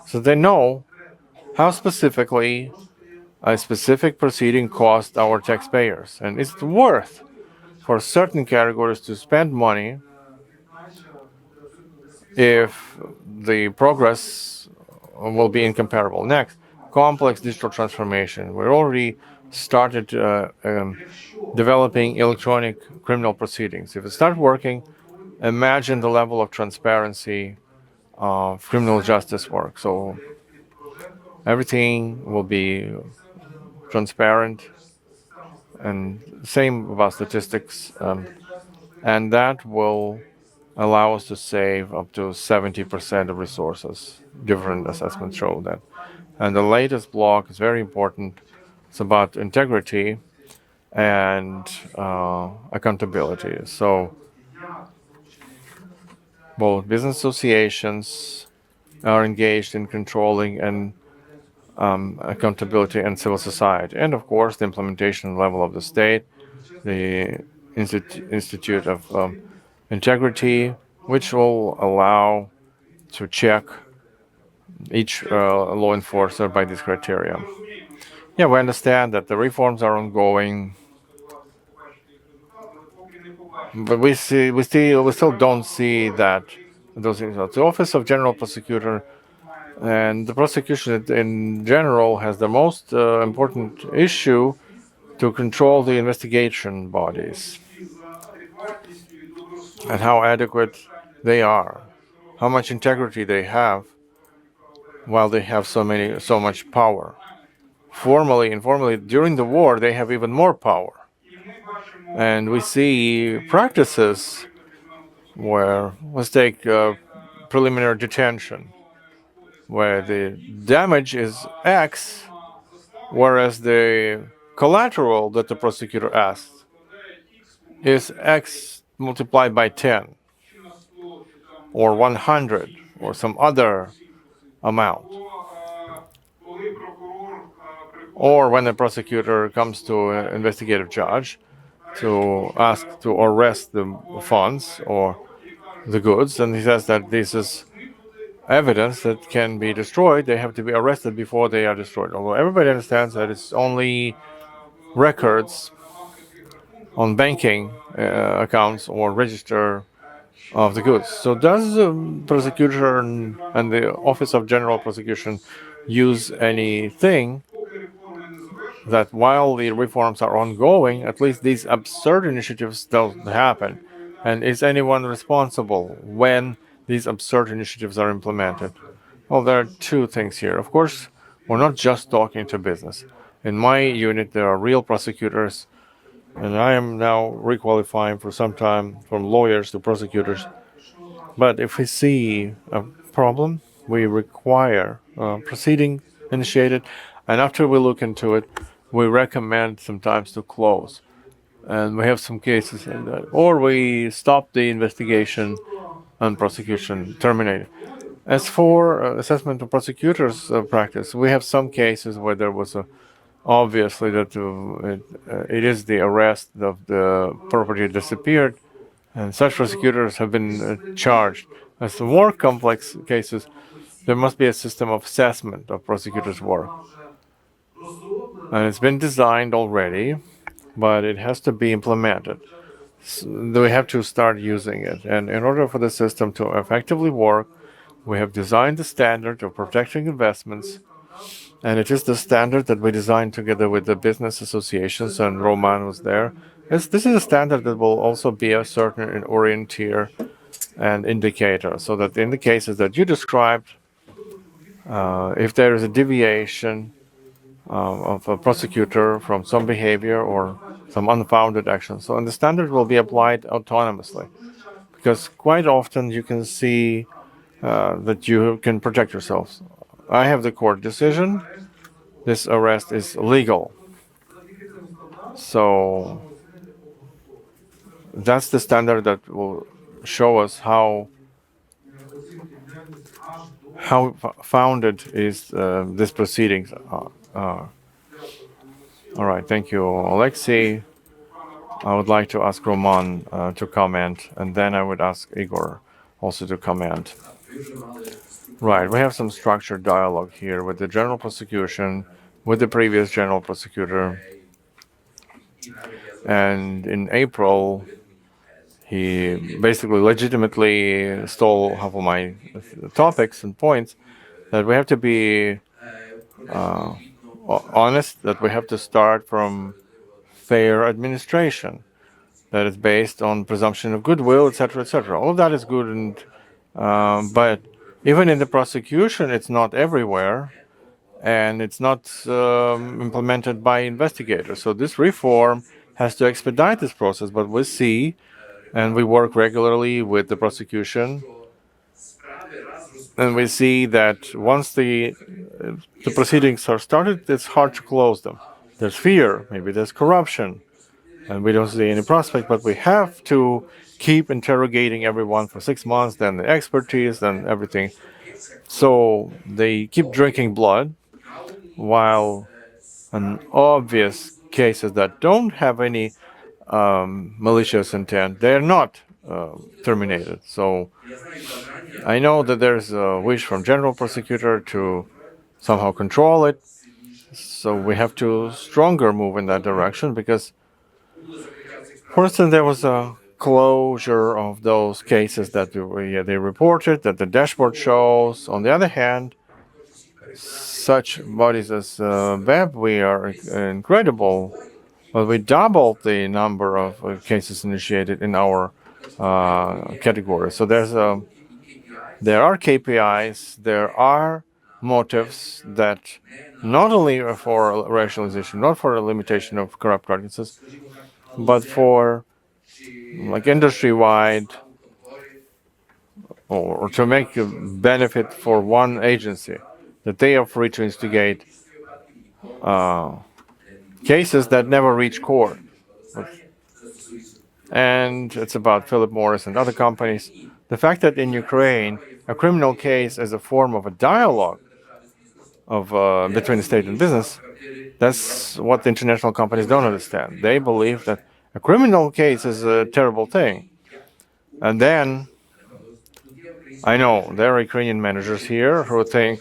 so they know how specifically a specific proceeding cost our taxpayers, and is it worth for certain categories to spend money if the progress will be incomparable. Next, complex digital transformation. We already started developing electronic criminal proceedings. If it starts working, imagine the level of transparency of criminal justice work. So everything will be transparent, and same about statistics, and that will allow us to save up to 70% of resources. Different assessments show that. And the latest block is very important. It's about integrity and accountability. So both business associations are engaged in controlling and accountability and civil society. And of course, the implementation level of the state, the Institute of Integrity, which will allow to check each law enforcer by this criteria. Yeah, we understand that the reforms are ongoing, but we still don't see that those results. The Office of General Prosecutor and the prosecution in general has the most important issue to control the investigation bodies and how adequate they are, how much integrity they have while they have so much power. formally, informally, during the war, they have even more power. And we see practices where, let's take preliminary detention, where the damage is X, whereas the collateral that the prosecutor asked is X multiplied by 10 or 100 or some other amount. Or when the prosecutor comes to an investigative judge to ask to arrest the funds or the goods, and he says that this is evidence that can be destroyed, they have to be arrested before they are destroyed. Although everybody understands that it's only records on banking accounts or register of the goods. So does the prosecutor and the Office of General Prosecution use anything that while the reforms are ongoing, at least these absurd initiatives don't happen? And is anyone responsible when these absurd initiatives are implemented? Well, there are two things here. Of course, we're not just talking to business. In my unit, there are real prosecutors, and I am now requalifying for some time from lawyers to prosecutors. But if we see a problem, we require proceeding initiated, and after we look into it, we recommend sometimes to close. And we have some cases in that, or we stop the investigation and prosecution terminated. As for assessment of prosecutors' practice, we have some cases where there was obviously that it is the arrest of the property disappeared, and such prosecutors have been charged. As the more complex cases, there must be a system of assessment of prosecutors' work. And it's been designed already, but it has to be implemented. So we have to start using it. And in order for the system to effectively work, we have designed the standard of protecting investments, and it is the standard that we designed together with the business associations, and Roman was there. This is a standard that will also be a certain orienteer and indicator, so that in the cases that you described, if there is a deviation of a prosecutor from some behavior or some unfounded action, so and the standard will be applied autonomously, because quite often you can see that you can protect yourselves. I have the court decision. This arrest is legal. So that's the standard that will show us how founded is this proceedings. All right, thank you, Alexei. I would like to ask Roman to comment, and then I would ask Igor also to comment. Right, we have some structured dialogue here with the general prosecution, with the previous general prosecutor. And in April, he basically legitimately stole half of my topics and points, that we have to be honest, that we have to start from fair administration, that is based on presumption of goodwill, etc., etc. All of that is good, and but even in the prosecution, it's not everywhere, and it's not implemented by investigators. So this reform has to expedite this process, but we see, and we work regularly with the prosecution, and we see that once the proceedings are started, it's hard to close them. There's fear, maybe there's corruption, and we don't see any prospect, but we have to keep interrogating everyone for 6 months, then the expertise, then everything. So they keep drinking blood, while in obvious cases that don't have any malicious intent, they're not terminated. So I know that there's a wish from general prosecutor to somehow control it. So we have to stronger move in that direction, because, for instance, there was a closure of those cases that they reported, that the dashboard shows. On the other hand, such bodies as Web, we are incredible. Well, we doubled the number of cases initiated in our category. So there are KPIs, there are motives that not only are for rationalization, not for a limitation of corrupt practices, but for like industry-wide or to make a benefit for one agency, that they are free to instigate cases that never reach court. And it's about Philip Morris and other companies. The fact that in Ukraine, a criminal case is a form of a dialogue of between the state and business, that's what the international companies don't understand. They believe that a criminal case is a terrible thing. And then I know there are Ukrainian managers here who think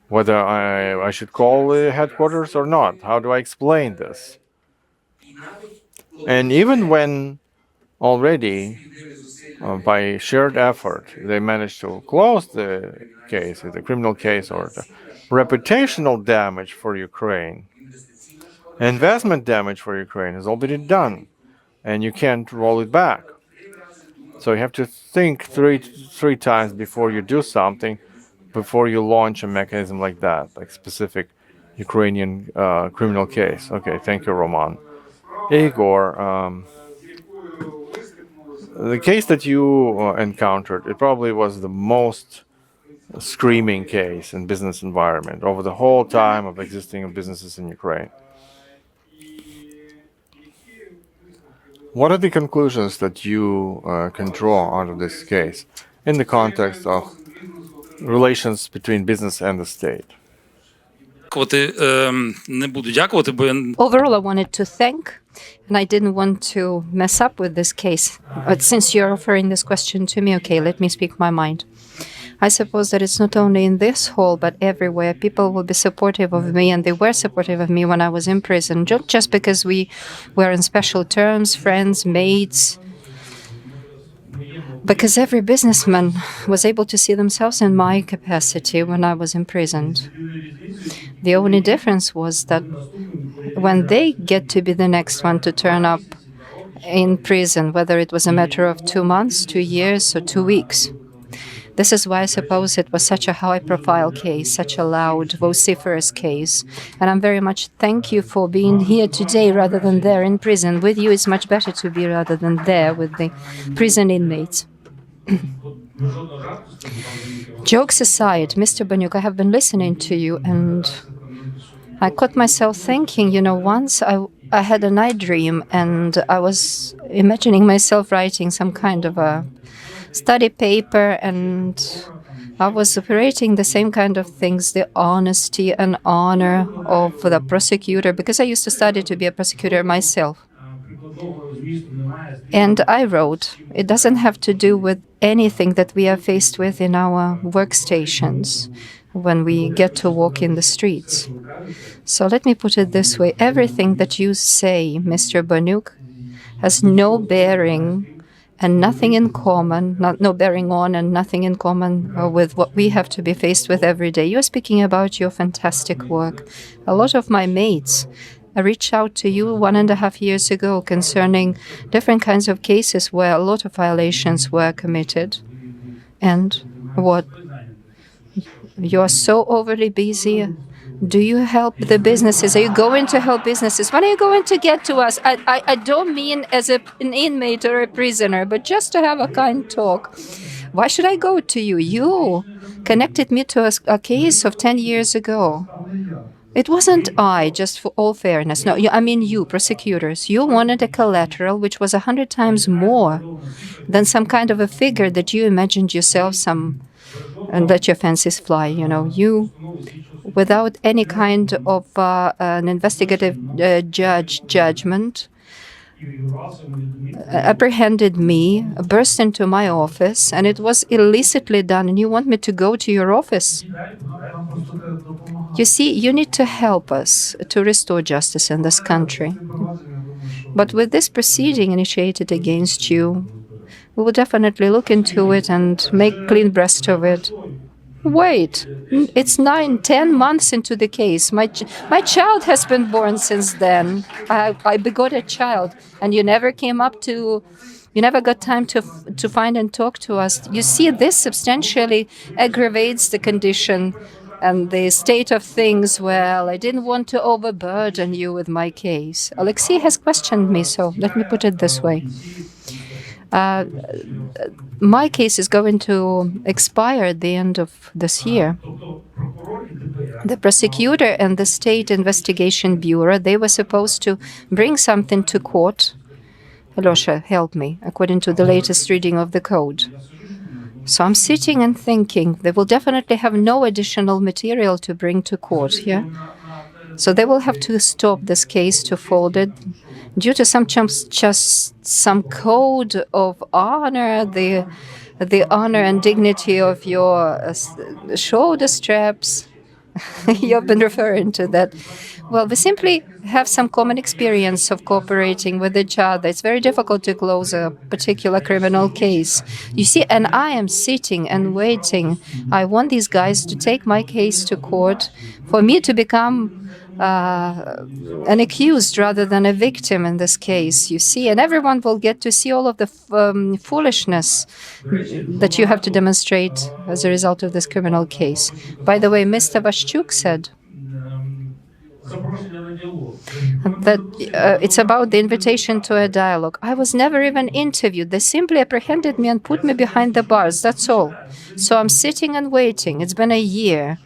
whether I should call the headquarters or not. How do I explain this? And even when already by shared effort they managed to close the case, the criminal case, or the reputational damage for Ukraine, investment damage for Ukraine has already done, and you can't roll it back. So you have to think three times before you do something, before you launch a mechanism like that, like specific Ukrainian criminal case. Okay, thank you, Roman. Igor, the case that you encountered, it probably was the most screaming case in business environment over the whole time of existing of businesses in Ukraine. What are the conclusions that you can draw out of this case in the context of relations between business and the state? Overall, I wanted to thank, and I didn't want to mess up with this case. But since you're offering this question to me, okay, let me speak my mind. I suppose that it's not only in this hall, but everywhere. People will be supportive of me, and they were supportive of me when I was in prison, just because we were on special terms, friends, mates. Because every businessman was able to see themselves in my capacity when I was imprisoned. The only difference was that when they get to be the next one to turn up in prison, whether it was a matter of 2 months, 2 years, or 2 weeks. This is why I suppose it was such a high-profile case, such a loud, vociferous case. And I'm very much thank you for being here today rather than there in prison. With you, it's much better to be rather than there with the prison inmates. Jokes aside, Mr. Banyuk, I have been listening to you, and I caught myself thinking, once I had a night dream, and I was imagining myself writing some kind of a study paper, and I was operating the same kind of things, the honesty and honor of the prosecutor, because I used to study to be a prosecutor myself. And I wrote, it doesn't have to do with anything that we are faced with in our workstations when we get to walk in the streets. So let me put it this way. Everything that you say, Mr. Banyuk, has no bearing and nothing in common, no bearing on and nothing in common with what we have to be faced with every day. You're speaking about your fantastic work. A lot of my mates reached out to you 1.5 years ago concerning different kinds of cases where a lot of violations were committed. And what? You're so overly busy. Do you help the businesses? Are you going to help businesses? When are you going to get to us? I don't mean as an inmate or a prisoner, but just to have a kind talk. Why should I go to you? You connected me to a case of 10 years ago. It wasn't I, just for all fairness. No, I mean you, prosecutors. You wanted a collateral which was 100 times more than some kind of a figure that you imagined yourself and let your fancies fly. You, without any kind of an investigative judgment, apprehended me, burst into my office, and it was illicitly done, and you want me to go to your office? You see, you need to help us to restore justice in this country. But with this proceeding initiated against you, we will definitely look into it and make clean breast of it. Wait, it's 9-10 months into the case. My child has been born since then. I begot a child, and you never got time to find and talk to us. You see, this substantially aggravates the condition and the state of things, well, I didn't want to overburden you with my case. Alexei has questioned me, so let me put it this way. My case is going to expire at the end of this year. The prosecutor and the State Investigation Bureau, they were supposed to bring something to court. Alosha, help me, according to the latest reading of the code. So I'm sitting and thinking they will definitely have no additional material to bring to court here. So they will have to stop this case to fold it due to just some code of honor, the honor and dignity of your shoulder straps. You've been referring to that. Well, we simply have some common experience of cooperating with each other. It's very difficult to close a particular criminal case. You see, and I am sitting and waiting. I want these guys to take my case to court for me to become an accused rather than a victim in this case, you see, and everyone will get to see all of the foolishness that you have to demonstrate as a result of this criminal case. By the way, Mr. Vashchuk said that it's about the invitation to a dialogue. I was never even interviewed. They simply apprehended me and put me behind the bars. That's all. So I'm sitting and waiting. It's been a year.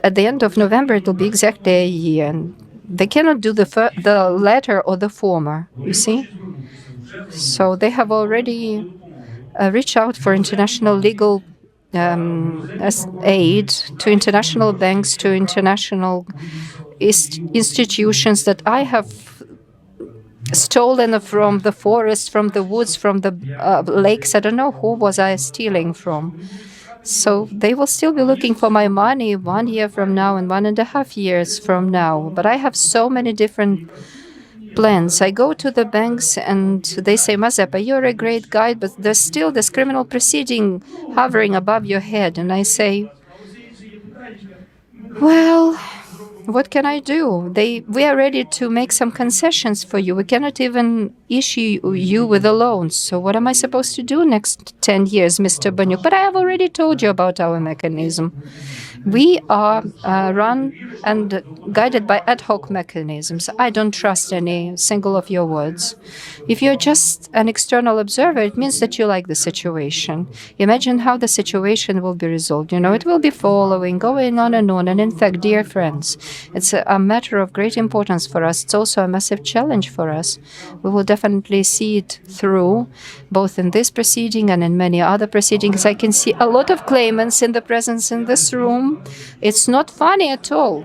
At the end of November, it will be exactly a year. And they cannot do the latter or the former, you see? So they have already reached out for international legal aid to international banks, to international institutions that I have stolen from the forest, from the woods, from the lakes. I don't know who was I stealing from. So they will still be looking for my money 1 year from now and 1.5 years from now. But I have so many different plans. I go to the banks and they say, Mazepa, you're a great guy, but there's still this criminal proceeding hovering above your head. And I say, well, what can I do? We are ready to make some concessions for you. We cannot even issue you with a loan. So what am I supposed to do next 10 years, Mr. Banyuk? But I have already told you about our mechanism. We are run and guided by ad hoc mechanisms. I don't trust any single of your words. If you're just an external observer, it means that you like the situation. Imagine how the situation will be resolved. You know, it will be following, going on. And in fact, dear friends, it's a matter of great importance for us. It's also a massive challenge for us. We will definitely see it through, both in this proceeding and in many other proceedings. I can see a lot of claimants in the presence in this room. It's not funny at all,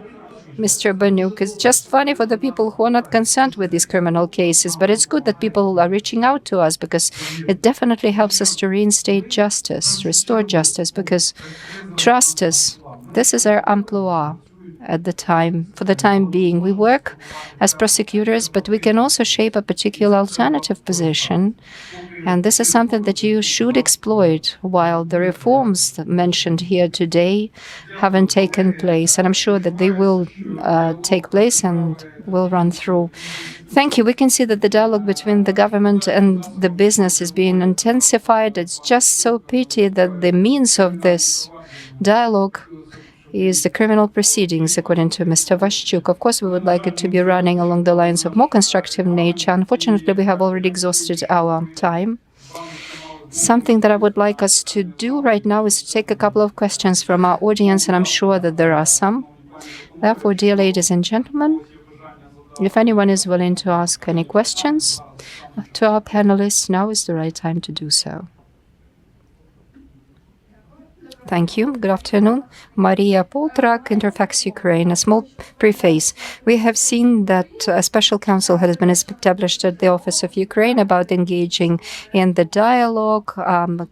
Mr. Banyuk. It's just funny for the people who are not concerned with these criminal cases. But it's good that people are reaching out to us, because it definitely helps us to reinstate justice, restore justice, because trust us, this is our amplitude. For the time being, we work as prosecutors, but we can also shape a particular alternative position. And this is something that you should exploit while the reforms mentioned here today haven't taken place. And I'm sure that they will take place and will run through. Thank you. We can see that the dialogue between the government and the business is being intensified. It's just so pity that the means of this dialogue is the criminal proceedings, according to Mr. Vashchuk. Of course, we would like it to be running along the lines of more constructive nature. Unfortunately, we have already exhausted our time. Something that I would like us to do right now is to take a couple of questions from our audience, and I'm sure that there are some. Therefore, dear ladies and gentlemen, if anyone is willing to ask any questions to our panelists, now is the right time to do so. Thank you. Good afternoon. Maria Poltrak, Interfax Ukraine. A small preface. We have seen that a special council has been established at the Office of Ukraine about engaging in the dialogue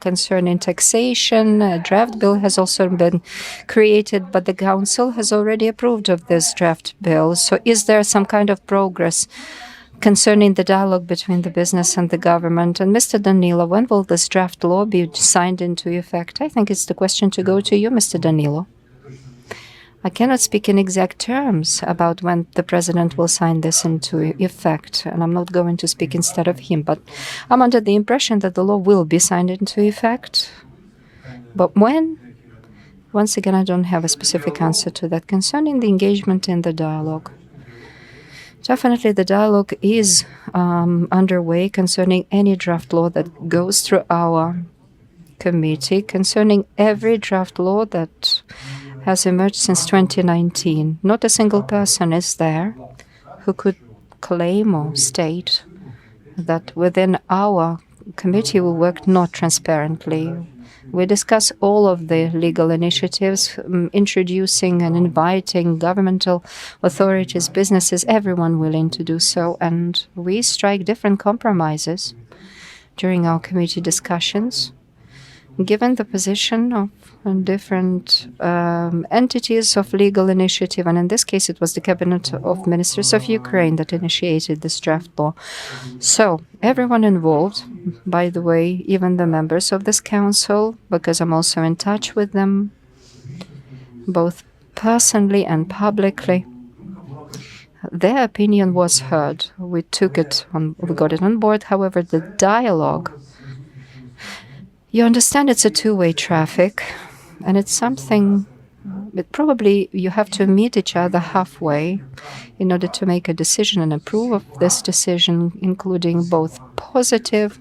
concerning taxation. A draft bill has also been created, but the council has already approved of this draft bill. So is there some kind of progress concerning the dialogue between the business and the government? And Mr. Danilo, when will this draft law be signed into effect? I think it's the question to go to you, Mr. Danilo. I cannot speak in exact terms about when the president will sign this into effect, and I'm not going to speak instead of him, but I'm under the impression that the law will be signed into effect. But when? Once again, I don't have a specific answer to that. Concerning the engagement in the dialogue, definitely the dialogue is underway concerning any draft law that goes through our committee, concerning every draft law that has emerged since 2019. Not a single person is there who could claim or state that within our committee we work not transparently. We discuss all of the legal initiatives, introducing and inviting governmental authorities, businesses, everyone willing to do so, and we strike different compromises during our committee discussions. Given the position of different entities of legal initiative, and in this case it was the Cabinet of Ministers of Ukraine that initiated this draft law. So everyone involved, by the way, even the members of this council, because I'm also in touch with them, both personally and publicly, their opinion was heard. We got it on board. However, the dialogue, you understand, it's a two-way traffic, and it's something that probably you have to meet each other halfway in order to make a decision and approve of this decision, including both positive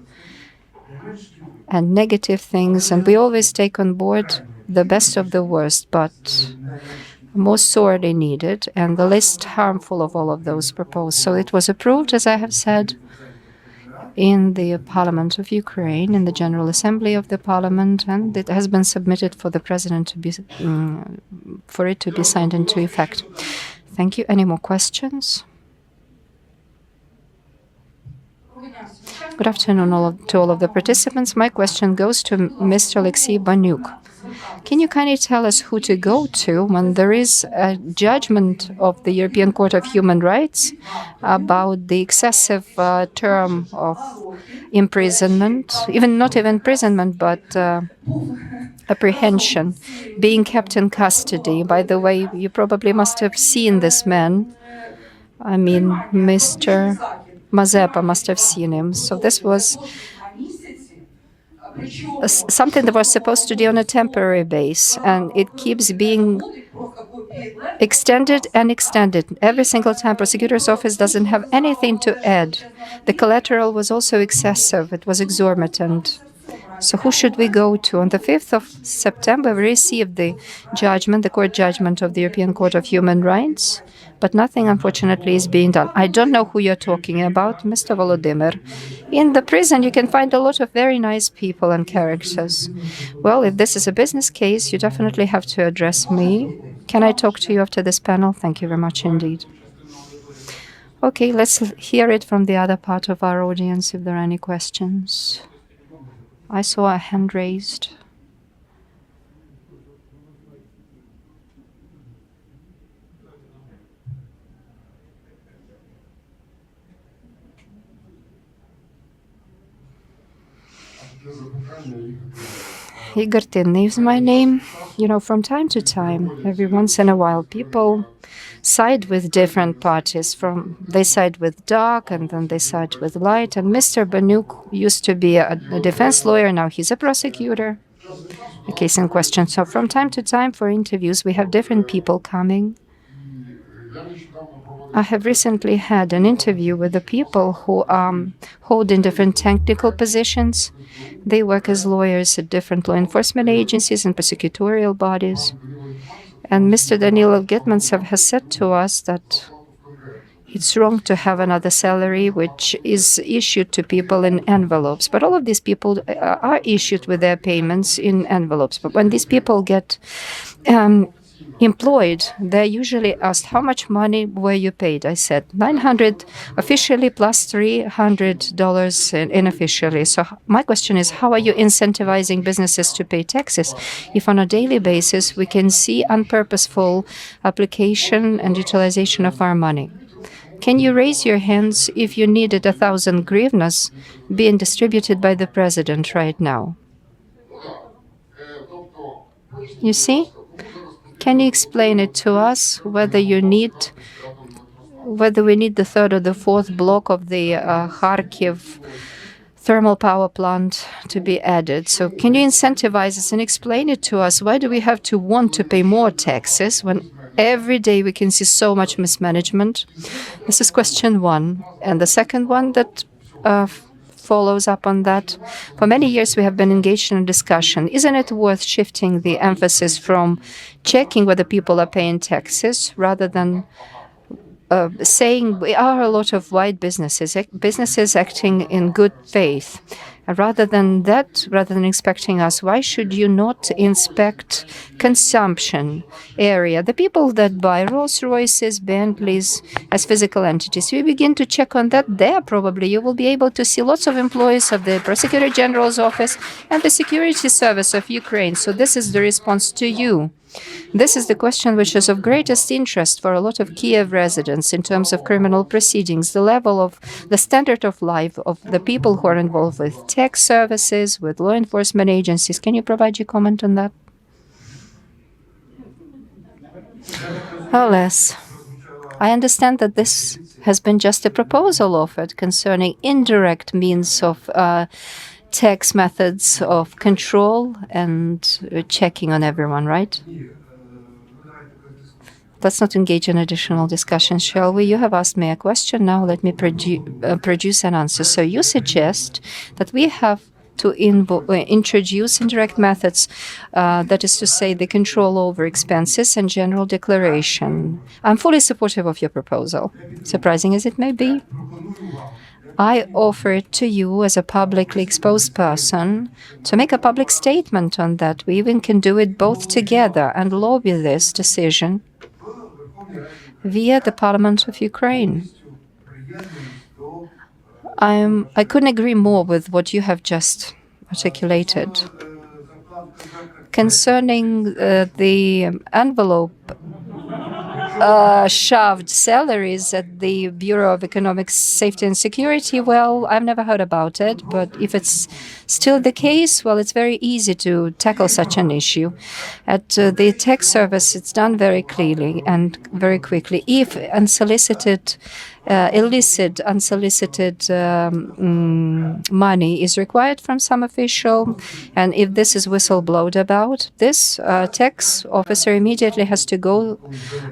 and negative things. And we always take on board the best of the worst, but most sorely needed, and the least harmful of all of those proposed. So it was approved, as I have said, in the Parliament of Ukraine, in the General Assembly of the Parliament, and it has been submitted for the President to be, for it to be signed into effect. Thank you. Any more questions? Good afternoon to all of the participants. My question goes to Mr. Alexei Banyuk. Can you kindly tell us who to go to when there is a judgment of the European Court of Human Rights about the excessive term of imprisonment, not even imprisonment, but apprehension, being kept in custody? By the way, you probably must have seen this man. I mean, Mr. Mazepa must have seen him. So this was something that was supposed to be on a temporary base, and it keeps being extended and extended. Every single time, prosecutor's office doesn't have anything to add. The collateral was also excessive. It was exorbitant. So who should we go to? On the 5th of September, we received the judgment, the court judgment of the European Court of Human Rights, but nothing, unfortunately, is being done. I don't know who you're talking about, Mr. Volodymyr. In the prison, you can find a lot of very nice people and characters. Well, if this is a business case, you definitely have to address me. Can I talk to you after this panel? Thank you very much indeed. Okay, let's hear it from the other part of our audience if there are any questions. I saw a hand raised. Igor Tinny is my name. You know, from time to time, every once in a while, people side with different parties. They side with dark, and then they side with light. And Mr. Banyuk used to be a defense lawyer. Now he's a prosecutor. A case in question. So from time to time, for interviews, we have different people coming. I have recently had an interview with the people who hold in different technical positions. They work as lawyers at different law enforcement agencies and prosecutorial bodies. And Mr. Danilov Getmantsev has said to us that it's wrong to have another salary which is issued to people in envelopes. But all of these people are issued with their payments in envelopes. But when these people get employed, they're usually asked, how much money were you paid? I said, $900 officially plus $300 unofficially. So my question is, how are you incentivizing businesses to pay taxes if on a daily basis we can see unpurposeful application and utilization of our money? Can you raise your hands if you needed 1,000 hryvnias being distributed by the president right now? You see? Can you explain it to us whether we need the third or the fourth block of the Kharkiv thermal power plant to be added. So can you incentivize us and explain it to us? Why do we have to want to pay more taxes when every day we can see so much mismanagement? This is question one. And the second one that follows up on that. For many years, we have been engaged in a discussion. Isn't it worth shifting the emphasis from checking whether people are paying taxes rather than saying we are a lot of white businesses acting in good faith? And rather than that, rather than expecting us, why should you not inspect consumption area? The people that buy Rolls Royces, Bentleys as physical entities, we begin to check on that there. Probably you will be able to see lots of employees of the Prosecutor General's office and the Security Service of Ukraine. So this is the response to you. This is the question which is of greatest interest for a lot of Kiev residents in terms of criminal proceedings, the level of the standard of life of the people who are involved with tax services, with law enforcement agencies. Can you provide your comment on that? Les, I understand that this has been just a proposal offered concerning indirect means of tax methods of control and checking on everyone, right? Let's not engage in additional discussion, shall we? You have asked me a question. Now let me produce an answer. So you suggest that we have to introduce indirect methods, that is to say, the control over expenses and general declaration. I'm fully supportive of your proposal, surprising as it may be. I offer it to you as a publicly exposed person to make a public statement on that. We even can do it both together and lobby this decision via the Parliament of Ukraine. I couldn't agree more with what you have just articulated. Concerning the envelope shoved salaries at the Bureau of Economic Safety and Security, well, I've never heard about it, but if it's still the case, well, it's very easy to tackle such an issue. At the tax service, it's done very clearly and very quickly. If unsolicited money is required from some official, and if this is whistleblowed about, this tax officer immediately has to go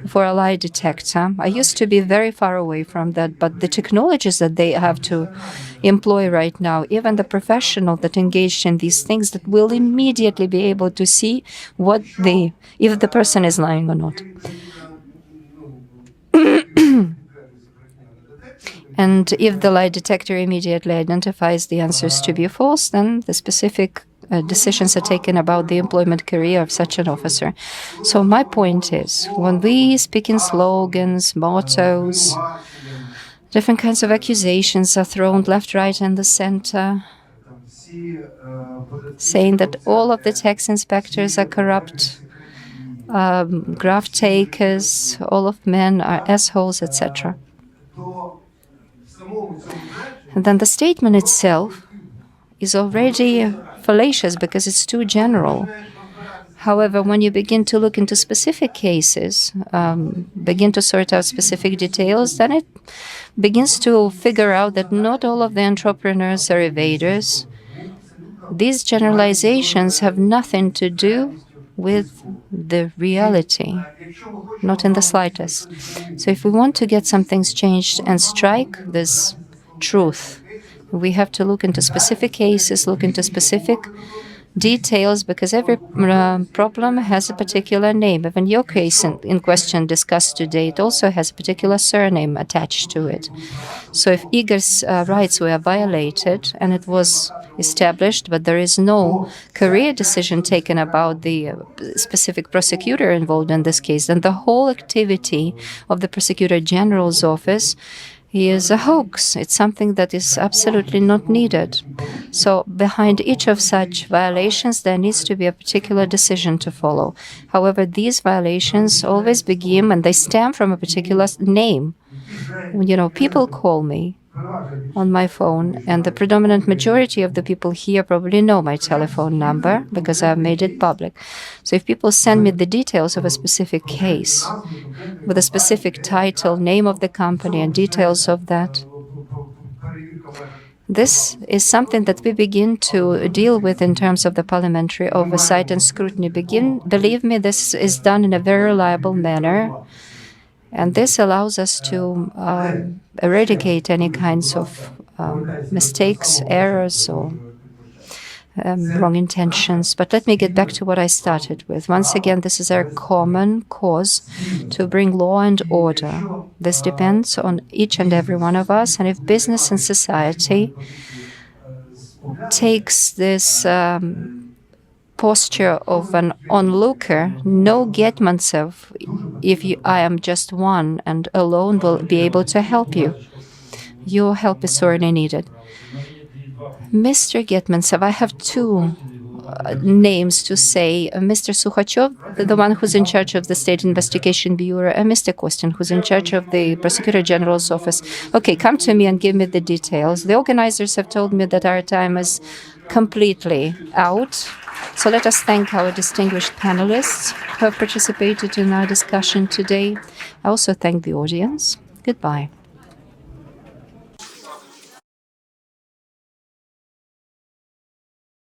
for a lie detector. I used to be very far away from that, but the technologies that they have to employ right now, even the professional that engaged in these things, that will immediately be able to see if the person is lying or not. And if the lie detector immediately identifies the answers to be false, then the specific decisions are taken about the employment career of such an officer. So my point is, when we speak in slogans, mottos, different kinds of accusations are thrown left, right, and the center, saying that all of the tax inspectors are corrupt, graft takers, all of men are assholes, etc. And then the statement itself is already fallacious because it's too general. However, when you begin to look into specific cases, begin to sort out specific details, then it begins to figure out that not all of the entrepreneurs are evaders. These generalizations have nothing to do with the reality, not in the slightest. So if we want to get some things changed and strike this truth, we have to look into specific cases, look into specific details, because every problem has a particular name. Even your case in question discussed today, it also has a particular surname attached to it. So if Igor's rights were violated and it was established, but there is no career decision taken about the specific prosecutor involved in this case, then the whole activity of the Prosecutor General's office is a hoax. It's something that is absolutely not needed. So behind each of such violations, there needs to be a particular decision to follow. However, these violations always begin and they stem from a particular name. You know, people call me on my phone, and the predominant majority of the people here probably know my telephone number because I've made it public. So if people send me the details of a specific case with a specific title, name of the company, and details of that, This is something that we begin to deal with in terms of the parliamentary oversight and scrutiny. Believe me, this is done in a very reliable manner. And this allows us to eradicate any kinds of mistakes, errors, or wrong intentions. But let me get back to what I started with. Once again, this is our common cause to bring law and order. This depends on each and every one of us. And if business and society takes this posture of an onlooker, no Getmantsev, I am just one and alone, will be able to help you. Your help is sorely needed. Mr. Getmantsev, I have two names to say. Mr. Sukhachev, the one who's in charge of the State Investigation Bureau, and Mr. Kostin, who's in charge of the Prosecutor General's office. Okay, come to me and give me the details. The organizers have told me that our time is completely out. So let us thank our distinguished panelists who have participated in our discussion today. I also thank the audience. Goodbye.